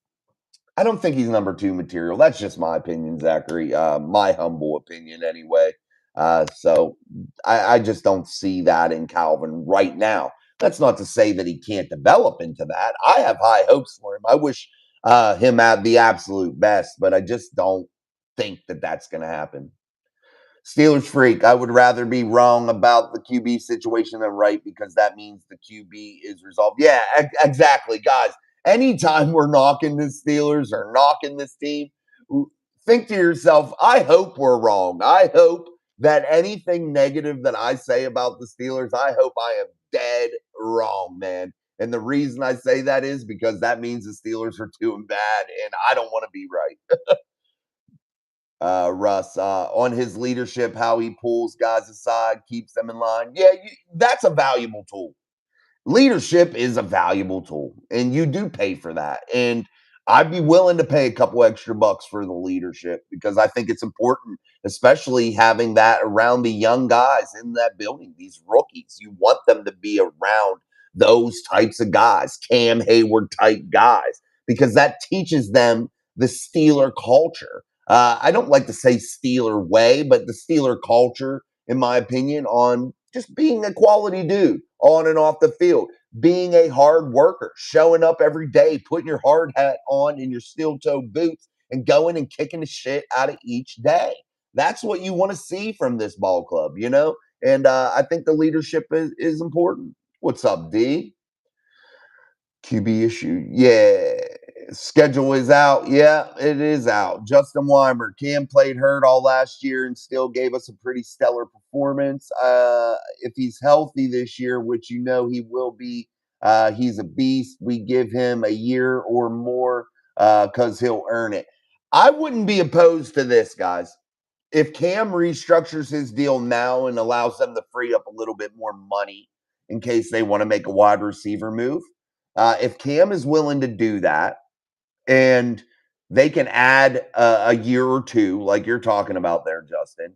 I don't think he's number two material. That's just my opinion, Zachary. My humble opinion, anyway. So I just don't see that in Calvin right now. That's not to say that he can't develop into that. I have high hopes for him. I wish him at the absolute best, but I just don't think that that's going to happen. Steelers freak. I would rather be wrong about the QB situation than right because that means the QB is resolved. Yeah, exactly, guys. Anytime we're knocking the Steelers or knocking this team, think to yourself, I hope we're wrong. I hope that anything negative that I say about the Steelers, I hope I am dead wrong, man. And the reason I say that is because that means the Steelers are doing bad, and I don't want to be right. Russ, on his leadership, how he pulls guys aside, keeps them in line. Yeah, that's a valuable tool. Leadership is a valuable tool, and you do pay for that. And I'd be willing to pay a couple extra bucks for the leadership because I think it's important, especially having that around the young guys in that building, these rookies. You want them to be around those types of guys, Cam Hayward type guys, because that teaches them the Steeler culture. I don't like to say Steeler way, but the Steeler culture, in my opinion, on just being a quality dude on and off the field, being a hard worker, showing up every day, putting your hard hat on and your steel toe boots and going and kicking the shit out of each day. That's what you want to see from this ball club. And I think the leadership is important. What's up, D? QB issue. Yeah. Schedule is out. Yeah, it is out. Justin Weimer. Cam played hurt all last year and still gave us a pretty stellar performance. If he's healthy this year, which he will be, he's a beast. We give him a year or more. because he'll earn it. I wouldn't be opposed to this, guys. If Cam restructures his deal now and allows them to free up a little bit more money in case they want to make a wide receiver move, if Cam is willing to do that and they can add a year or two, like you're talking about there, Justin,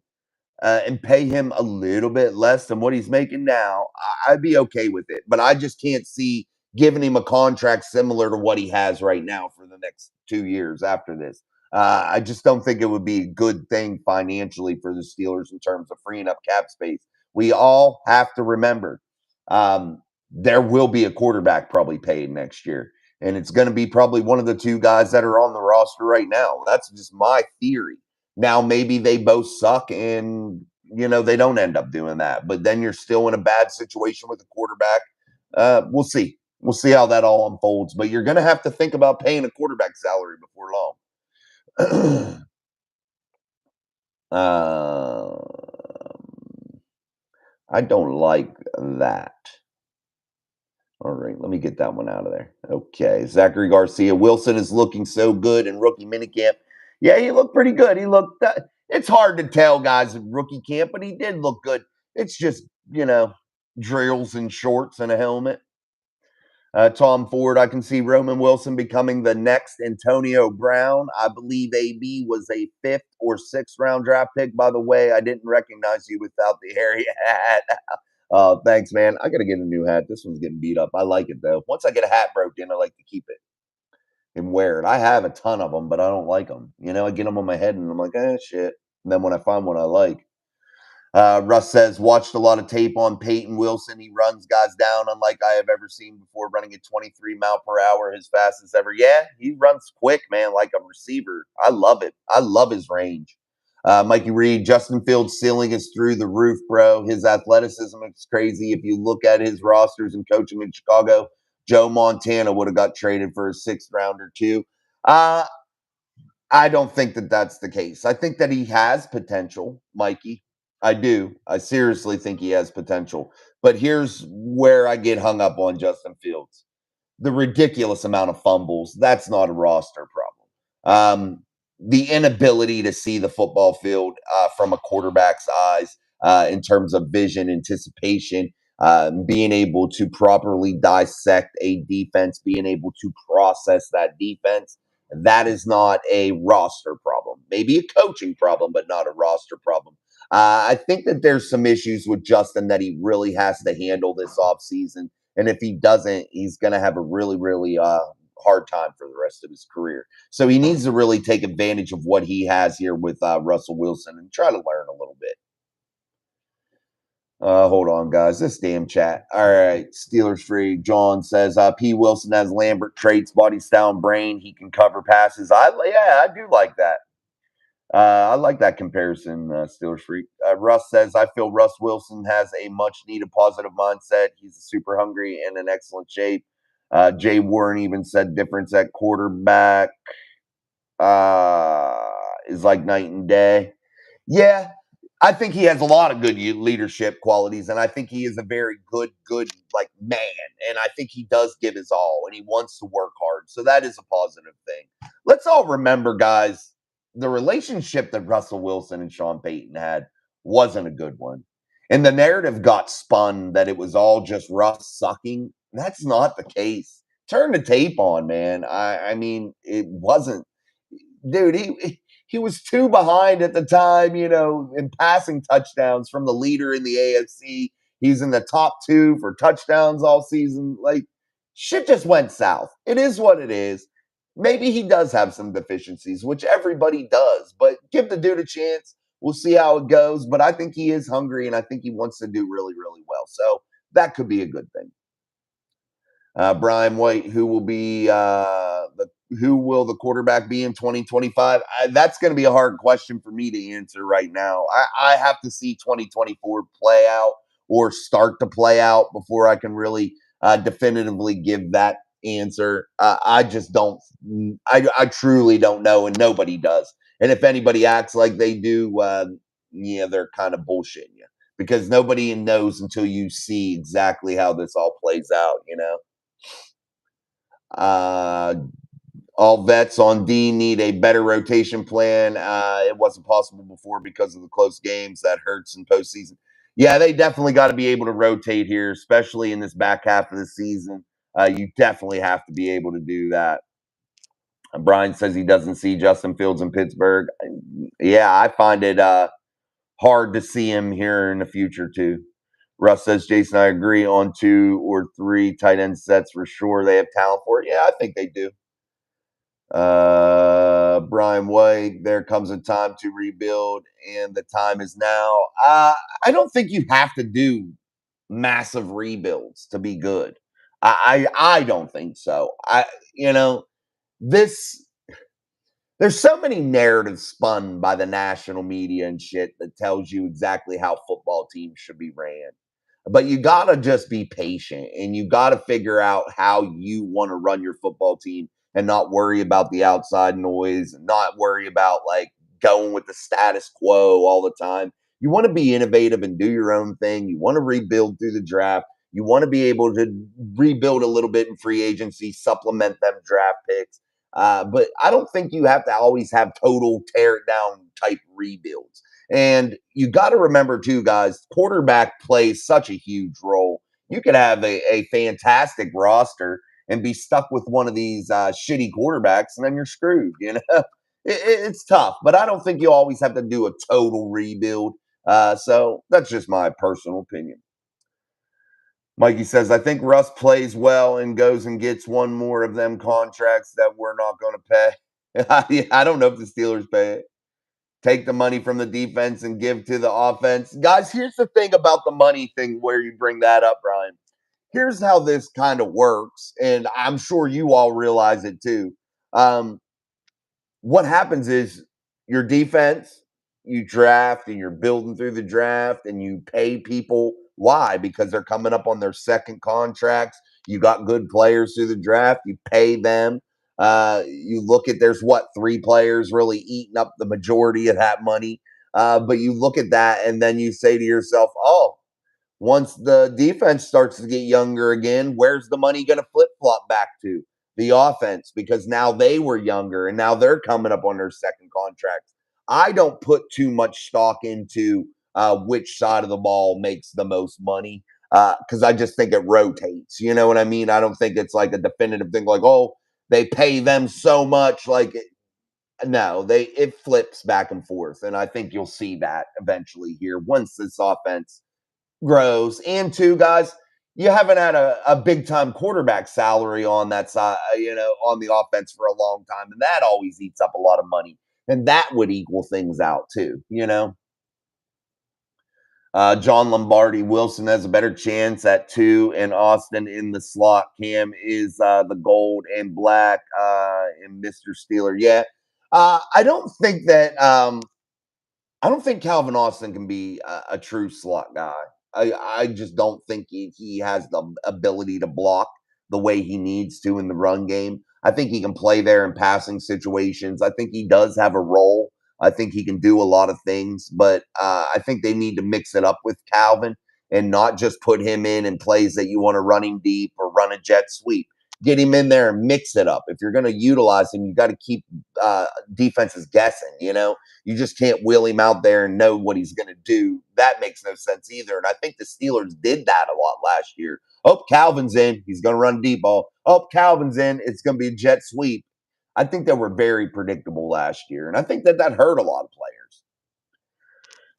and pay him a little bit less than what he's making now, I'd be okay with it. But I just can't see giving him a contract similar to what he has right now for the next 2 years after this. I just don't think it would be a good thing financially for the Steelers in terms of freeing up cap space. We all have to remember there will be a quarterback probably paid next year. And it's going to be probably one of the two guys that are on the roster right now. That's just my theory. Now, maybe they both suck and, they don't end up doing that. But then you're still in a bad situation with the quarterback. We'll see. We'll see how that all unfolds. But you're going to have to think about paying a quarterback salary before long. I don't like that. All right, let me get that one out of there. Okay, Zachary Garcia Wilson is looking so good in rookie minicamp. Yeah, he looked pretty good. He looked. It's hard to tell, guys, in rookie camp, but he did look good. It's just drills and shorts and a helmet. Tom Ford, I can see Roman Wilson becoming the next Antonio Brown. I believe AB was a 5th or 6th round draft pick. By the way, I didn't recognize you without the hairy hat. Thanks, man. I got to get a new hat. This one's getting beat up. I like it, though. Once I get a hat broke in, I like to keep it and wear it. I have a ton of them, but I don't like them. I get them on my head and I'm like, shit. And then when I find one I like, Russ says, watched a lot of tape on Peyton Wilson. He runs guys down unlike I have ever seen before, running at 23 mile per hour, his fastest ever. Yeah, he runs quick, man, like a receiver. I love it. I love his range. Mikey Reed, Justin Fields' ceiling is through the roof, bro. His athleticism is crazy. If you look at his rosters and coaching in Chicago, Joe Montana would have got traded for a 6th rounder too. I don't think that that's the case. I think that he has potential, Mikey. I do. I seriously think he has potential. But here's where I get hung up on Justin Fields: the ridiculous amount of fumbles. That's not a roster problem. The inability to see the football field from a quarterback's eyes in terms of vision, anticipation, being able to properly dissect a defense, being able to process that defense. That is not a roster problem. Maybe a coaching problem, but not a roster problem. I think that there's some issues with Justin that he really has to handle this offseason. And if he doesn't, he's going to have a really, really hard time for the rest of his career. So he needs to really take advantage of what he has here with Russell Wilson and try to learn a little bit. Hold on, guys. This damn chat. All right. Steelers free. John says P. Wilson has Lambert traits, body style, and brain. He can cover passes. I do like that. I like that comparison, Steelers freak. Russ says, I feel Russ Wilson has a much needed positive mindset. He's super hungry and in excellent shape. Jay Warren even said difference at quarterback is like night and day. Yeah, I think he has a lot of good leadership qualities, and I think he is a very good like man. And I think he does give his all, and he wants to work hard. So that is a positive thing. Let's all remember, guys, the relationship that Russell Wilson and Sean Payton had wasn't a good one, and the narrative got spun that it was all just Russ sucking. That's not the case. Turn the tape on, man. I mean, it wasn't, dude. He was 2 behind at the time, in passing touchdowns from the leader in the AFC. He's in the top 2 for touchdowns all season. Like, shit just went south. It is what it is. Maybe he does have some deficiencies, which everybody does, but give the dude a chance. We'll see how it goes. But I think he is hungry and I think he wants to do really, really well. So that could be a good thing. Brian White, who will the quarterback be in 2025? That's going to be a hard question for me to answer right now. I have to see 2024 play out or start to play out before I can really definitively give that answer. I just don't. I truly don't know, and nobody does. And if anybody acts like they do, they're kind of bullshitting you because nobody knows until you see exactly how this all plays out. Uh, All vets on D need a better rotation plan. It wasn't possible before because of the close games. That hurts in postseason. Yeah, they definitely got to be able to rotate here, especially in this back half of the season. You definitely have to be able to do that. Brian says he doesn't see Justin Fields in Pittsburgh. Yeah, I find it hard to see him here in the future, too. Russ says, Jason, I agree on 2 or 3 tight end sets for sure. They have talent for it. Yeah, I think they do. Brian White, there comes a time to rebuild, and the time is now. I don't think you have to do massive rebuilds to be good. I don't think so. You know this there's so many narratives spun by the national media and shit that tells you exactly how football teams should be ran. But you got to just be patient and you got to figure out how you want to run your football team and not worry about the outside noise, and not worry about like going with the status quo all the time. You want to be innovative and do your own thing. You want to rebuild through the draft. You want to be able to rebuild a little bit in free agency, supplement them draft picks, but I don't think you have to always have total tear it down type rebuilds. And you got to remember, too, guys, quarterback plays such a huge role. You could have a fantastic roster and be stuck with one of these shitty quarterbacks, and then you're screwed. It's tough, but I don't think you always have to do a total rebuild. So that's just my personal opinion. Mikey says, I think Russ plays well and goes and gets one more of them contracts that we're not going to pay. I don't know if the Steelers pay it. Take the money from the defense and give to the offense. Guys, here's the thing about the money thing where you bring that up, Brian. Here's how this kind of works, and I'm sure you all realize it too. Um, what happens is your defense, you draft and you're building through the draft and you pay people. Why? Because they're coming up on their second contracts. You got good players through the draft, you pay them. You look at there's 3 players really eating up the majority of that money. But you look at that and then you say to yourself, oh, once the defense starts to get younger again, where's the money going to flip flop back to? The offense, because now they were younger and now they're coming up on their second contracts. I don't put too much stock into which side of the ball makes the most money because I just think it rotates. You know what I mean? I don't think it's like a definitive thing like, oh, they pay them so much. No, it flips back and forth. And I think you'll see that eventually here once this offense grows. And 2, guys, you haven't had a big time quarterback salary on that side, on the offense for a long time. And that always eats up a lot of money. And that would equal things out too. John Lombardi Wilson has a better chance at 2, and Austin in the slot. Cam is the gold and black and Mr. Steeler. Yeah. I don't think Calvin Austin can be a true slot guy. I just don't think he has the ability to block the way he needs to in the run game. I think he can play there in passing situations. I think he does have a role. I think he can do a lot of things, but I think they need to mix it up with Calvin and not just put him in plays that you want to run him deep or run a jet sweep. Get him in there and mix it up. If you're going to utilize him, you got to keep defenses guessing. You just can't wheel him out there and know what he's going to do. That makes no sense either. And I think the Steelers did that a lot last year. Oh, Calvin's in. He's going to run deep ball. Oh, Calvin's in. It's going to be a jet sweep. I think they were very predictable last year. And I think that hurt a lot of players.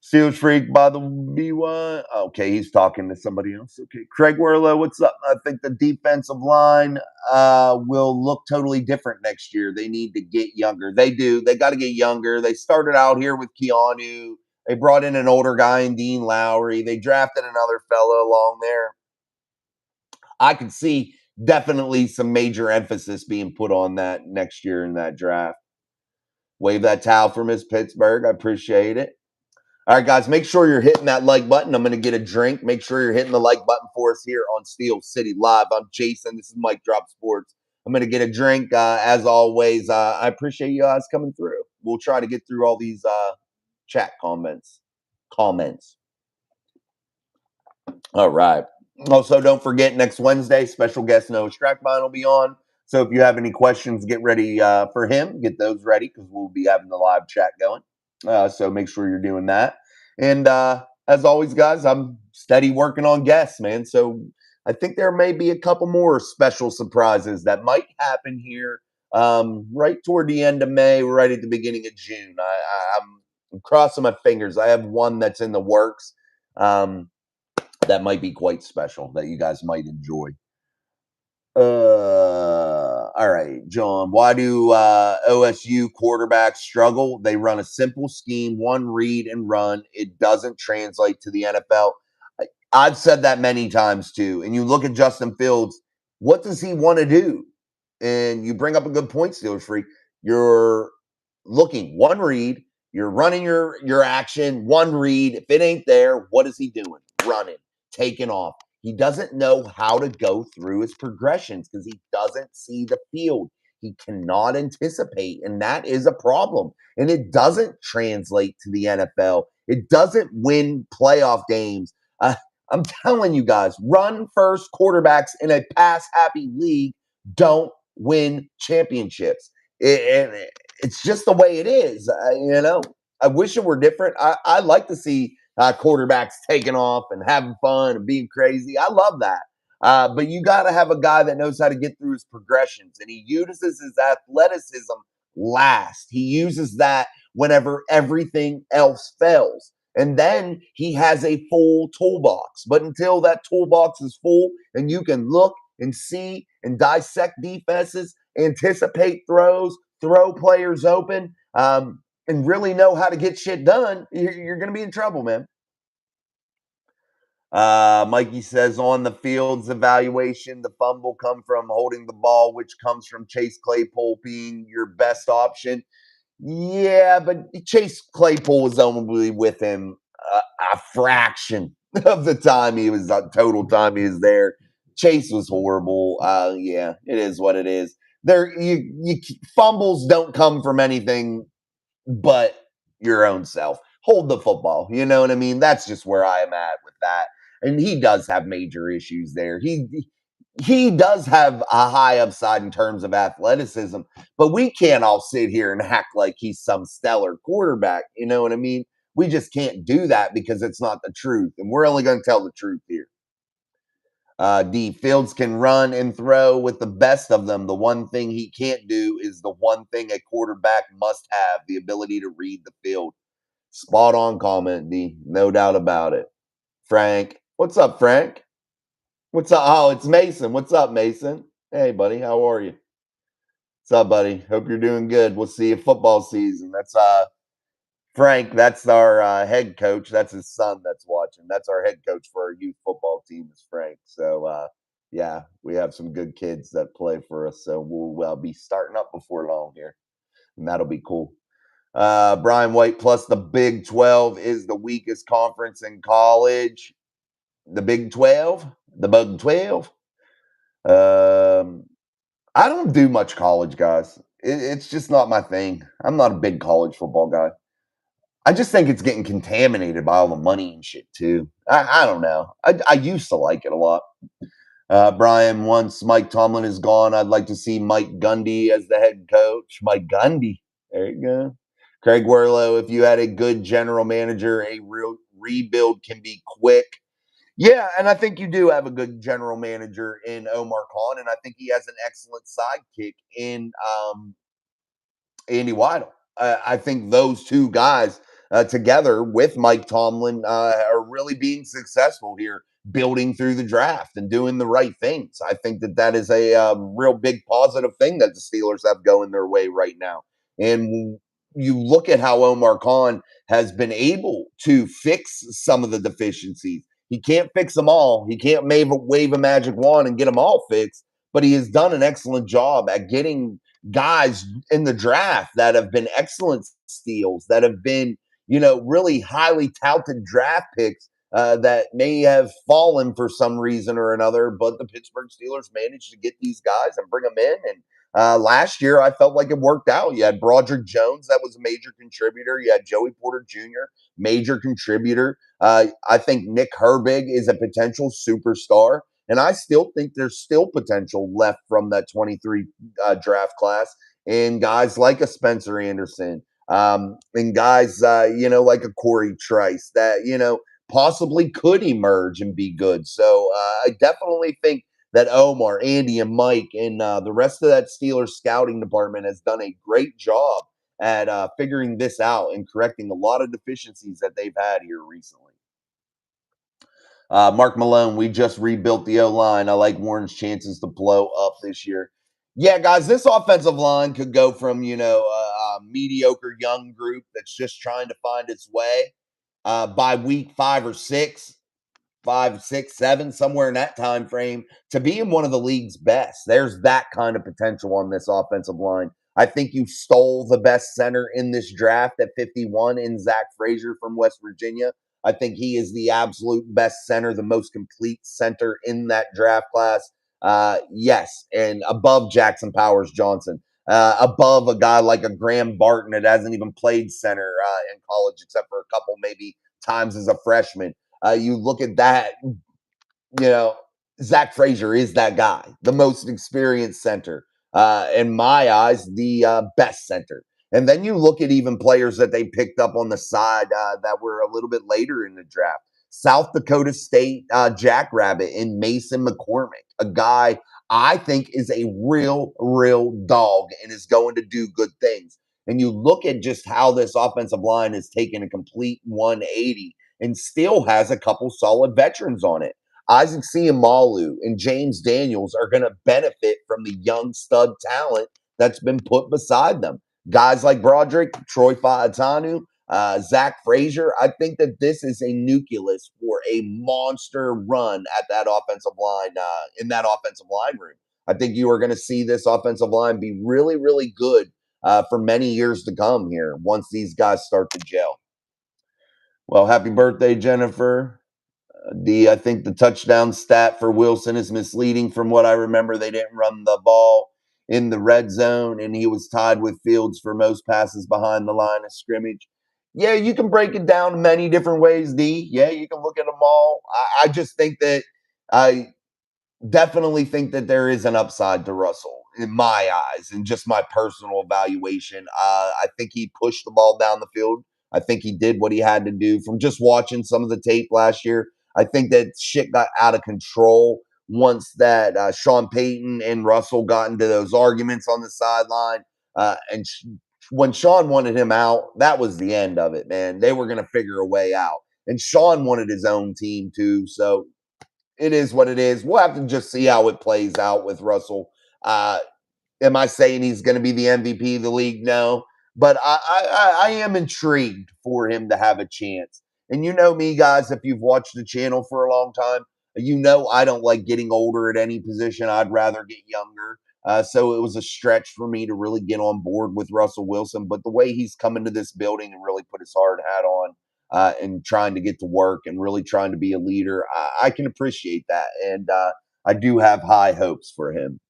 Steelers Freak by the B1. Okay, he's talking to somebody else. Okay, Craig Werlow, what's up? I think the defensive line will look totally different next year. They need to get younger. They do. They got to get younger. They started out here with Keanu. They brought in an older guy in Dean Lowry. They drafted another fella along there. I could see definitely some major emphasis being put on that next year in that draft. Wave that towel for Miss Pittsburgh. I appreciate it. All right, guys, make sure you're hitting that like button. I'm going to get a drink. Make sure you're hitting the like button for us here on Steel City Live. I'm Jason. This is Mike Drop Sports. I'm going to get a drink. As always, I appreciate you guys coming through. We'll try to get through all these chat comments. All right. Also, don't forget next Wednesday, special guest Noah Strackbine will be on. So if you have any questions, get ready for him. Get those ready because we'll be having the live chat going. So make sure you're doing that. And as always, guys, I'm steady working on guests, man. So I think there may be a couple more special surprises that might happen here right toward the end of May, right at the beginning of June. I'm crossing my fingers. I have one that's in the works that might be quite special that you guys might enjoy. All right, John. Why do OSU quarterbacks struggle? They run a simple scheme, one read and run. It doesn't translate to the NFL. I've said that many times too. And you look at Justin Fields, what does he want to do? And you bring up a good point, Steelers Free. You're looking one read, you're running your action, one read. If it ain't there, what is he doing? Running, taking off. He doesn't know how to go through his progressions because he doesn't see the field. He cannot anticipate, and that is a problem. And it doesn't translate to the NFL. It doesn't win playoff games. I'm telling you guys, run first quarterbacks in a pass happy league don't win championships. It's just the way it is. I wish it were different. I like to see quarterbacks taking off and having fun and being crazy. I love that. But you got to have a guy that knows how to get through his progressions, and he uses his athleticism last. He uses that whenever everything else fails. And then he has a full toolbox. But until that toolbox is full and you can look and see and dissect defenses, anticipate throws, throw players open, and really know how to get shit done, you're going to be in trouble, man. Mikey says on the field's evaluation, the fumble come from holding the ball, which comes from Chase Claypool being your best option. Yeah, but Chase Claypool was only with him a fraction of the time he was total time he was there. Chase was horrible. Yeah, it is what it is. You fumbles don't come from anything but your own self. Hold the football. You know what I mean? That's just where I am at with that. And he does have major issues there. He does have a high upside in terms of athleticism, but we can't all sit here and act like he's some stellar quarterback. You know what I mean? We just can't do that because it's not the truth. And we're only going to tell the truth here. D. Fields can run and throw with the best of them. The one thing he can't do is the one thing a quarterback must have, the ability to read the field. Spot on comment, D. No doubt about it. Frank. What's up, Frank? What's up? Oh, it's Mason. What's up, Mason? Hey, buddy. How are you? What's up, buddy? Hope you're doing good. We'll see you football season. That's Frank. That's our head coach. That's his son that's watching. That's our head coach for our youth football team is Frank. So yeah, we have some good kids that play for us. So we'll be starting up before long here, and that'll be cool. Brian White plus the Big 12 is the weakest conference in college. The Big 12, the Bug 12. I don't do much college, guys. It's just not my thing. I'm not a big college football guy. I just think it's getting contaminated by all the money and shit too. I don't know. I used to like it a lot. Brian, once Mike Tomlin is gone, I'd like to see Mike Gundy as the head coach. Mike Gundy. There you go. Craig Werlow, if you had a good general manager, a real rebuild can be quick. Yeah, and I think you do have a good general manager in Omar Khan, and I think he has an excellent sidekick in Andy Weidel. I think those two guys together with Mike Tomlin are really being successful here, building through the draft and doing the right things. I think that is a real big positive thing that the Steelers have going their way right now. And you look at how Omar Khan has been able to fix some of the deficiencies. He can't fix them all. He can't wave a magic wand and get them all fixed, but he has done an excellent job at getting guys in the draft that have been excellent steals, that have been, really highly touted draft picks that may have fallen for some reason or another, but the Pittsburgh Steelers managed to get these guys and bring them in. And last year, I felt like it worked out. You had Broderick Jones, that was a major contributor. You had Joey Porter Jr., major contributor. I think Nick Herbig is a potential superstar. And I still think there's still potential left from that 23 draft class in guys like a Spencer Anderson, and guys, like a Corey Trice that, possibly could emerge and be good. So I definitely think that Omar, Andy, and Mike and the rest of that Steelers scouting department has done a great job at figuring this out and correcting a lot of deficiencies that they've had here recently. Mark Malone, we just rebuilt the O line. I like Warren's chances to blow up this year. Yeah, guys, this offensive line could go from, a mediocre young group that's just trying to find its way by week 5 or 6, 5, 6, 7, somewhere in that time frame, to being one of the league's best. There's that kind of potential on this offensive line. I think you stole the best center in this draft at 51 in Zach Frazier from West Virginia. I think he is the absolute best center, the most complete center in that draft class. Yes, and above Jackson Powers Johnson, above a guy like a Graham Barton that hasn't even played center in college except for a couple maybe times as a freshman. You look at that, you know, Zach Frazier is that guy, the most experienced center, in my eyes, the best center. And then you look at even players that they picked up on the side that were a little bit later in the draft. South Dakota State Jackrabbit in Mason McCormick, a guy I think is a real dog and is going to do good things. And you look at just how this offensive line has taken a complete 180 and still has a couple solid veterans on it. Isaac Seumalo and James Daniels are going to benefit from the young stud talent that's been put beside them. Guys like Broderick, Troy Faetanu, Zach Frazier. I think that this is a nucleus for a monster run at that offensive line, in that offensive line room. I think you are going to see this offensive line be really good for many years to come here once these guys start to gel. Well, happy birthday, Jennifer. I think the touchdown stat for Wilson is misleading. From what I remember, they didn't run the ball in the red zone, and he was tied with Fields for most passes behind the line of scrimmage. Yeah, you can break it down many different ways, D. Yeah, you can look at them all. I just think that I definitely think that there is an upside to Russell in my eyes and just my personal evaluation. I think he pushed the ball down the field. I think he did what he had to do from just watching some of the tape last year. I think that shit got out of control once that Sean Payton and Russell got into those arguments on the sideline. When Sean wanted him out, that was the end of it, man. They were going to figure a way out. And Sean wanted his own team too. So it is what it is. We'll have to just see how it plays out with Russell. Uh, am I saying he's going to be the MVP of the league? No, but I am intrigued for him to have a chance. And you know me, guys, if you've watched the channel for a long time, you know I don't like getting older at any position. I'd rather get younger. So it was a stretch for me to really get on board with Russell Wilson. But the way he's come into this building and really put his hard hat on and trying to get to work and really trying to be a leader, I can appreciate that. And I do have high hopes for him.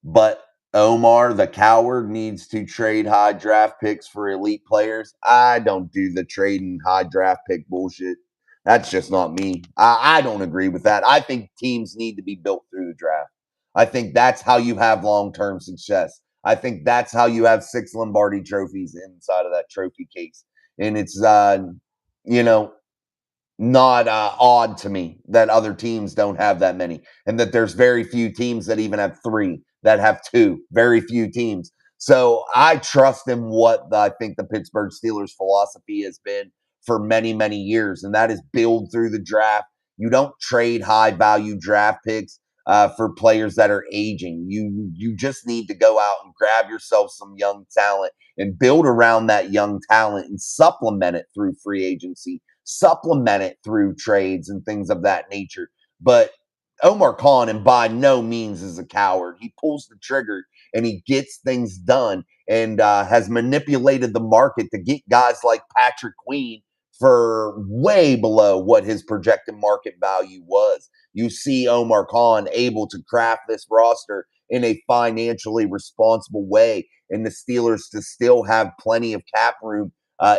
But Omar, the coward, needs to trade high draft picks for elite players. I don't do the trading high draft pick bullshit. That's just not me. I don't agree with that. I think teams need to be built through the draft. I think that's how you have long term success. I think that's how you have 6 Lombardi trophies inside of that trophy case. And it's, you know, not odd to me that other teams don't have that many, and that there's very few teams that even have 3, that have 2. Very few teams. So I trust in what I think the Pittsburgh Steelers philosophy has been for many years, and that is build through the draft. You don't trade high value draft picks for players that are aging. You just need to go out and grab yourself some young talent and build around that young talent and supplement it through free agency, supplement it through trades and things of that nature. But Omar Khan, and by no means is a coward. He pulls the trigger and he gets things done and has manipulated the market to get guys like Patrick Queen for way below what his projected market value was. You see Omar Khan able to craft this roster in a financially responsible way, and the Steelers to still have plenty of cap room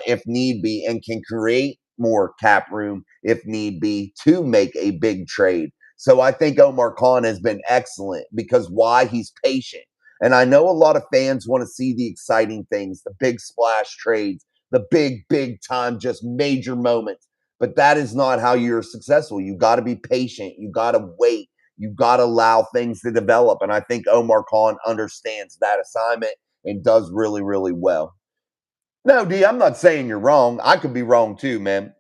if need be, and can create more cap room if need be to make a big trade. So I think Omar Khan has been excellent because why? He's patient. And I know a lot of fans want to see the exciting things, the big splash trades, the big time, just major moments. But that is not how you're successful. You got to be patient. You got to wait. You got to allow things to develop. And I think Omar Khan understands that assignment and does really, really well. No, D, I'm not saying you're wrong. I could be wrong too, man.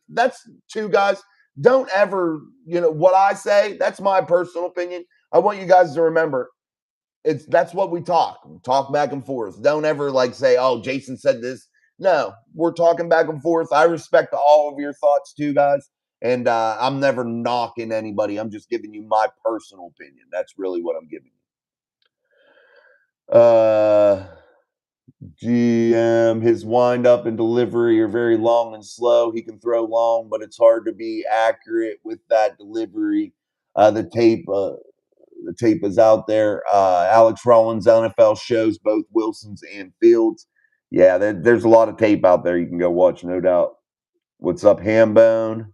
That's two guys. Don't ever, what I say, that's my personal opinion. I want you guys to remember that's what we talk back and forth. Don't ever like say, oh, Jason said this. No, we're talking back and forth. I respect all of your thoughts too, guys. And I'm never knocking anybody. I'm just giving you my personal opinion. That's really what I'm giving you. GM, his wind up and delivery are very long and slow. He can throw long, but it's hard to be accurate with that delivery. The tape is out there. Alex Rollins NFL shows both Wilsons and Fields. Yeah, there's a lot of tape out there you can go watch, no doubt. What's up, Hambone?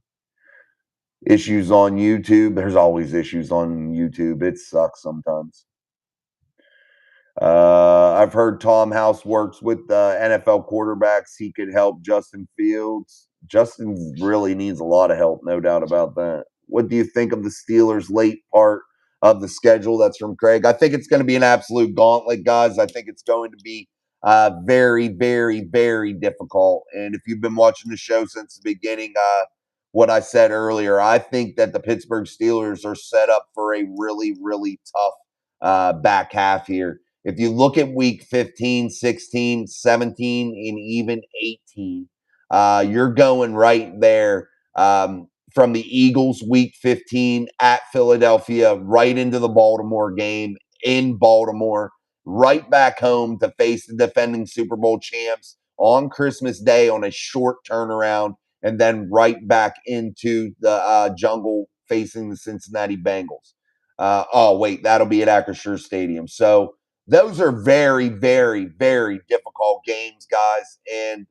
Issues on YouTube. There's always issues on YouTube. It sucks sometimes. I've heard Tom House works with NFL quarterbacks. He could help Justin Fields. Justin really needs a lot of help, no doubt about that. What do you think of the Steelers' late part of the schedule? That's from Craig. I think it's going to be an absolute gauntlet, guys. I think it's going to be very, very, very difficult. And if you've been watching the show since the beginning, what I said earlier, I think that the Pittsburgh Steelers are set up for a really, really tough back half here. If you look at week 15, 16, 17, and even 18, you're going right there from the Eagles week 15 at Philadelphia, right into the Baltimore game in Baltimore, right back home to face the defending Super Bowl champs on Christmas Day on a short turnaround, and then right back into the jungle facing the Cincinnati Bengals. Oh, wait, that'll be at Acrisure Stadium. So, those are very, very, very difficult games, guys. And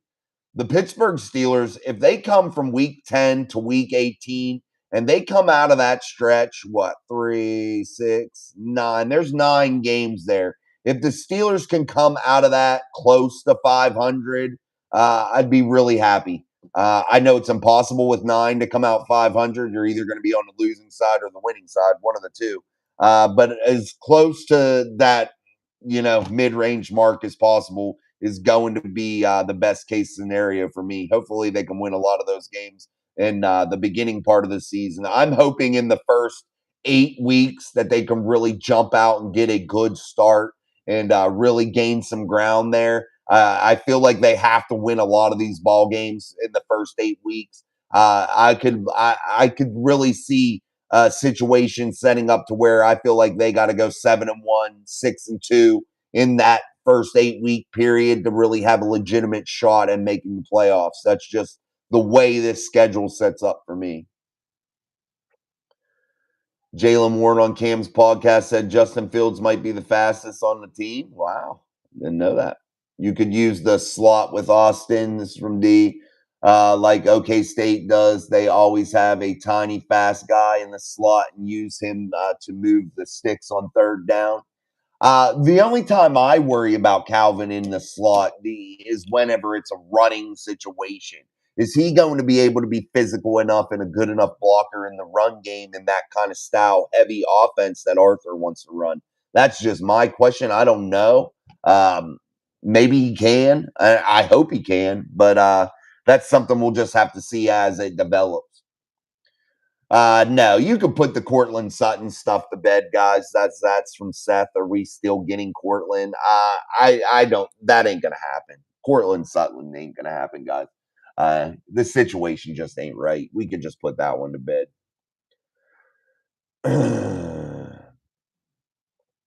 the Pittsburgh Steelers, if they come from week 10 to week 18 and they come out of that stretch, what, 3, 6, 9, there's 9 games there. If the Steelers can come out of that close to 500, I'd be really happy. I know it's impossible with 9 to come out 500. You're either going to be on the losing side or the winning side, one of the two. But as close to that, mid-range mark as possible is going to be the best case scenario for me. Hopefully, they can win a lot of those games in the beginning part of the season. I'm hoping in the first 8 weeks that they can really jump out and get a good start and really gain some ground there. I feel like they have to win a lot of these ball games in the first 8 weeks. I could really see a situation setting up to where I feel like they got to go 7-1, 6-2 in that first 8 week period to really have a legitimate shot at making the playoffs. That's just the way this schedule sets up for me. Jalen Warren on Cam's podcast said Justin Fields might be the fastest on the team. Wow. Didn't know that. You could use the slot with Austin. This is from D. Like OK State does. They always have a tiny, fast guy in the slot and use him to move the sticks on third down. The only time I worry about Calvin in the slot D is whenever it's a running situation. Is he going to be able to be physical enough and a good enough blocker in the run game in that kind of style heavy offense that Arthur wants to run? That's just my question. I don't know. Maybe he can. I hope he can, but that's something we'll just have to see as it develops. No, you could put the Cortland Sutton stuff to bed, guys. That's from Seth. Are we still getting Cortland? I don't. That ain't gonna happen. Cortland Sutton ain't gonna happen, guys. The situation just ain't right. We could just put that one to bed.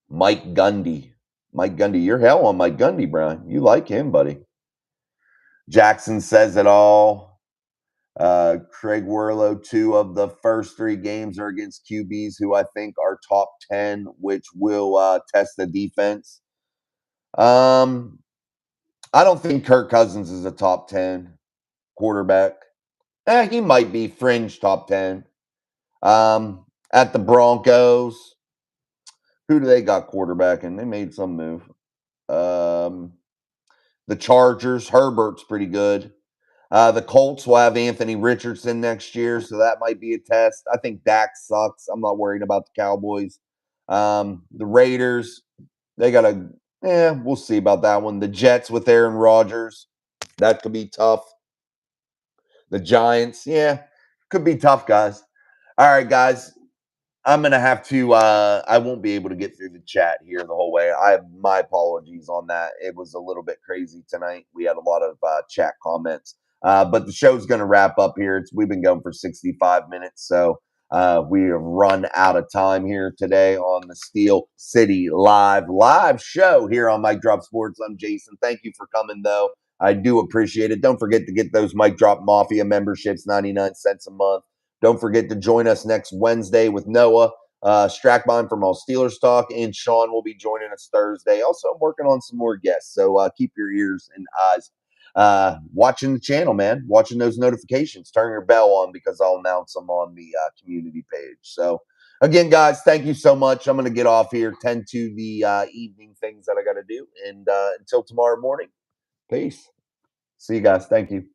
Mike Gundy. Mike Gundy, you're hell on Mike Gundy, Brian. You like him, buddy. Jackson says it all. Craig Werlo, 2 of the first 3 games are against QBs who I think are top 10, which will test the defense. I don't think Kirk Cousins is a top 10 quarterback. He might be fringe top 10. At the Broncos, who do they got quarterbacking? They made some move. Um, the Chargers, Herbert's pretty good. The Colts will have Anthony Richardson next year, so that might be a test. I think Dak sucks. I'm not worried about the Cowboys. The Raiders, they got a, we'll see about that one. The Jets with Aaron Rodgers, that could be tough. The Giants, could be tough, guys. All right, guys. I'm gonna have to. I won't be able to get through the chat here the whole way. I have my apologies on that. It was a little bit crazy tonight. We had a lot of chat comments, but the show's gonna wrap up here. We've been going for 65 minutes, so we have run out of time here today on the Steel City live show here on Mic Drop Sports. I'm Jason. Thank you for coming, though. I do appreciate it. Don't forget to get those Mic Drop Mafia memberships, 99 cents a month. Don't forget to join us next Wednesday with Noah Strackbine from All Steelers Talk, and Sean will be joining us Thursday. Also, I'm working on some more guests, so keep your ears and eyes watching the channel, man. Watching those notifications. Turn your bell on because I'll announce them on the community page. So, again, guys, thank you so much. I'm going to get off here, tend to the evening things that I got to do, and until tomorrow morning, peace. See you guys. Thank you.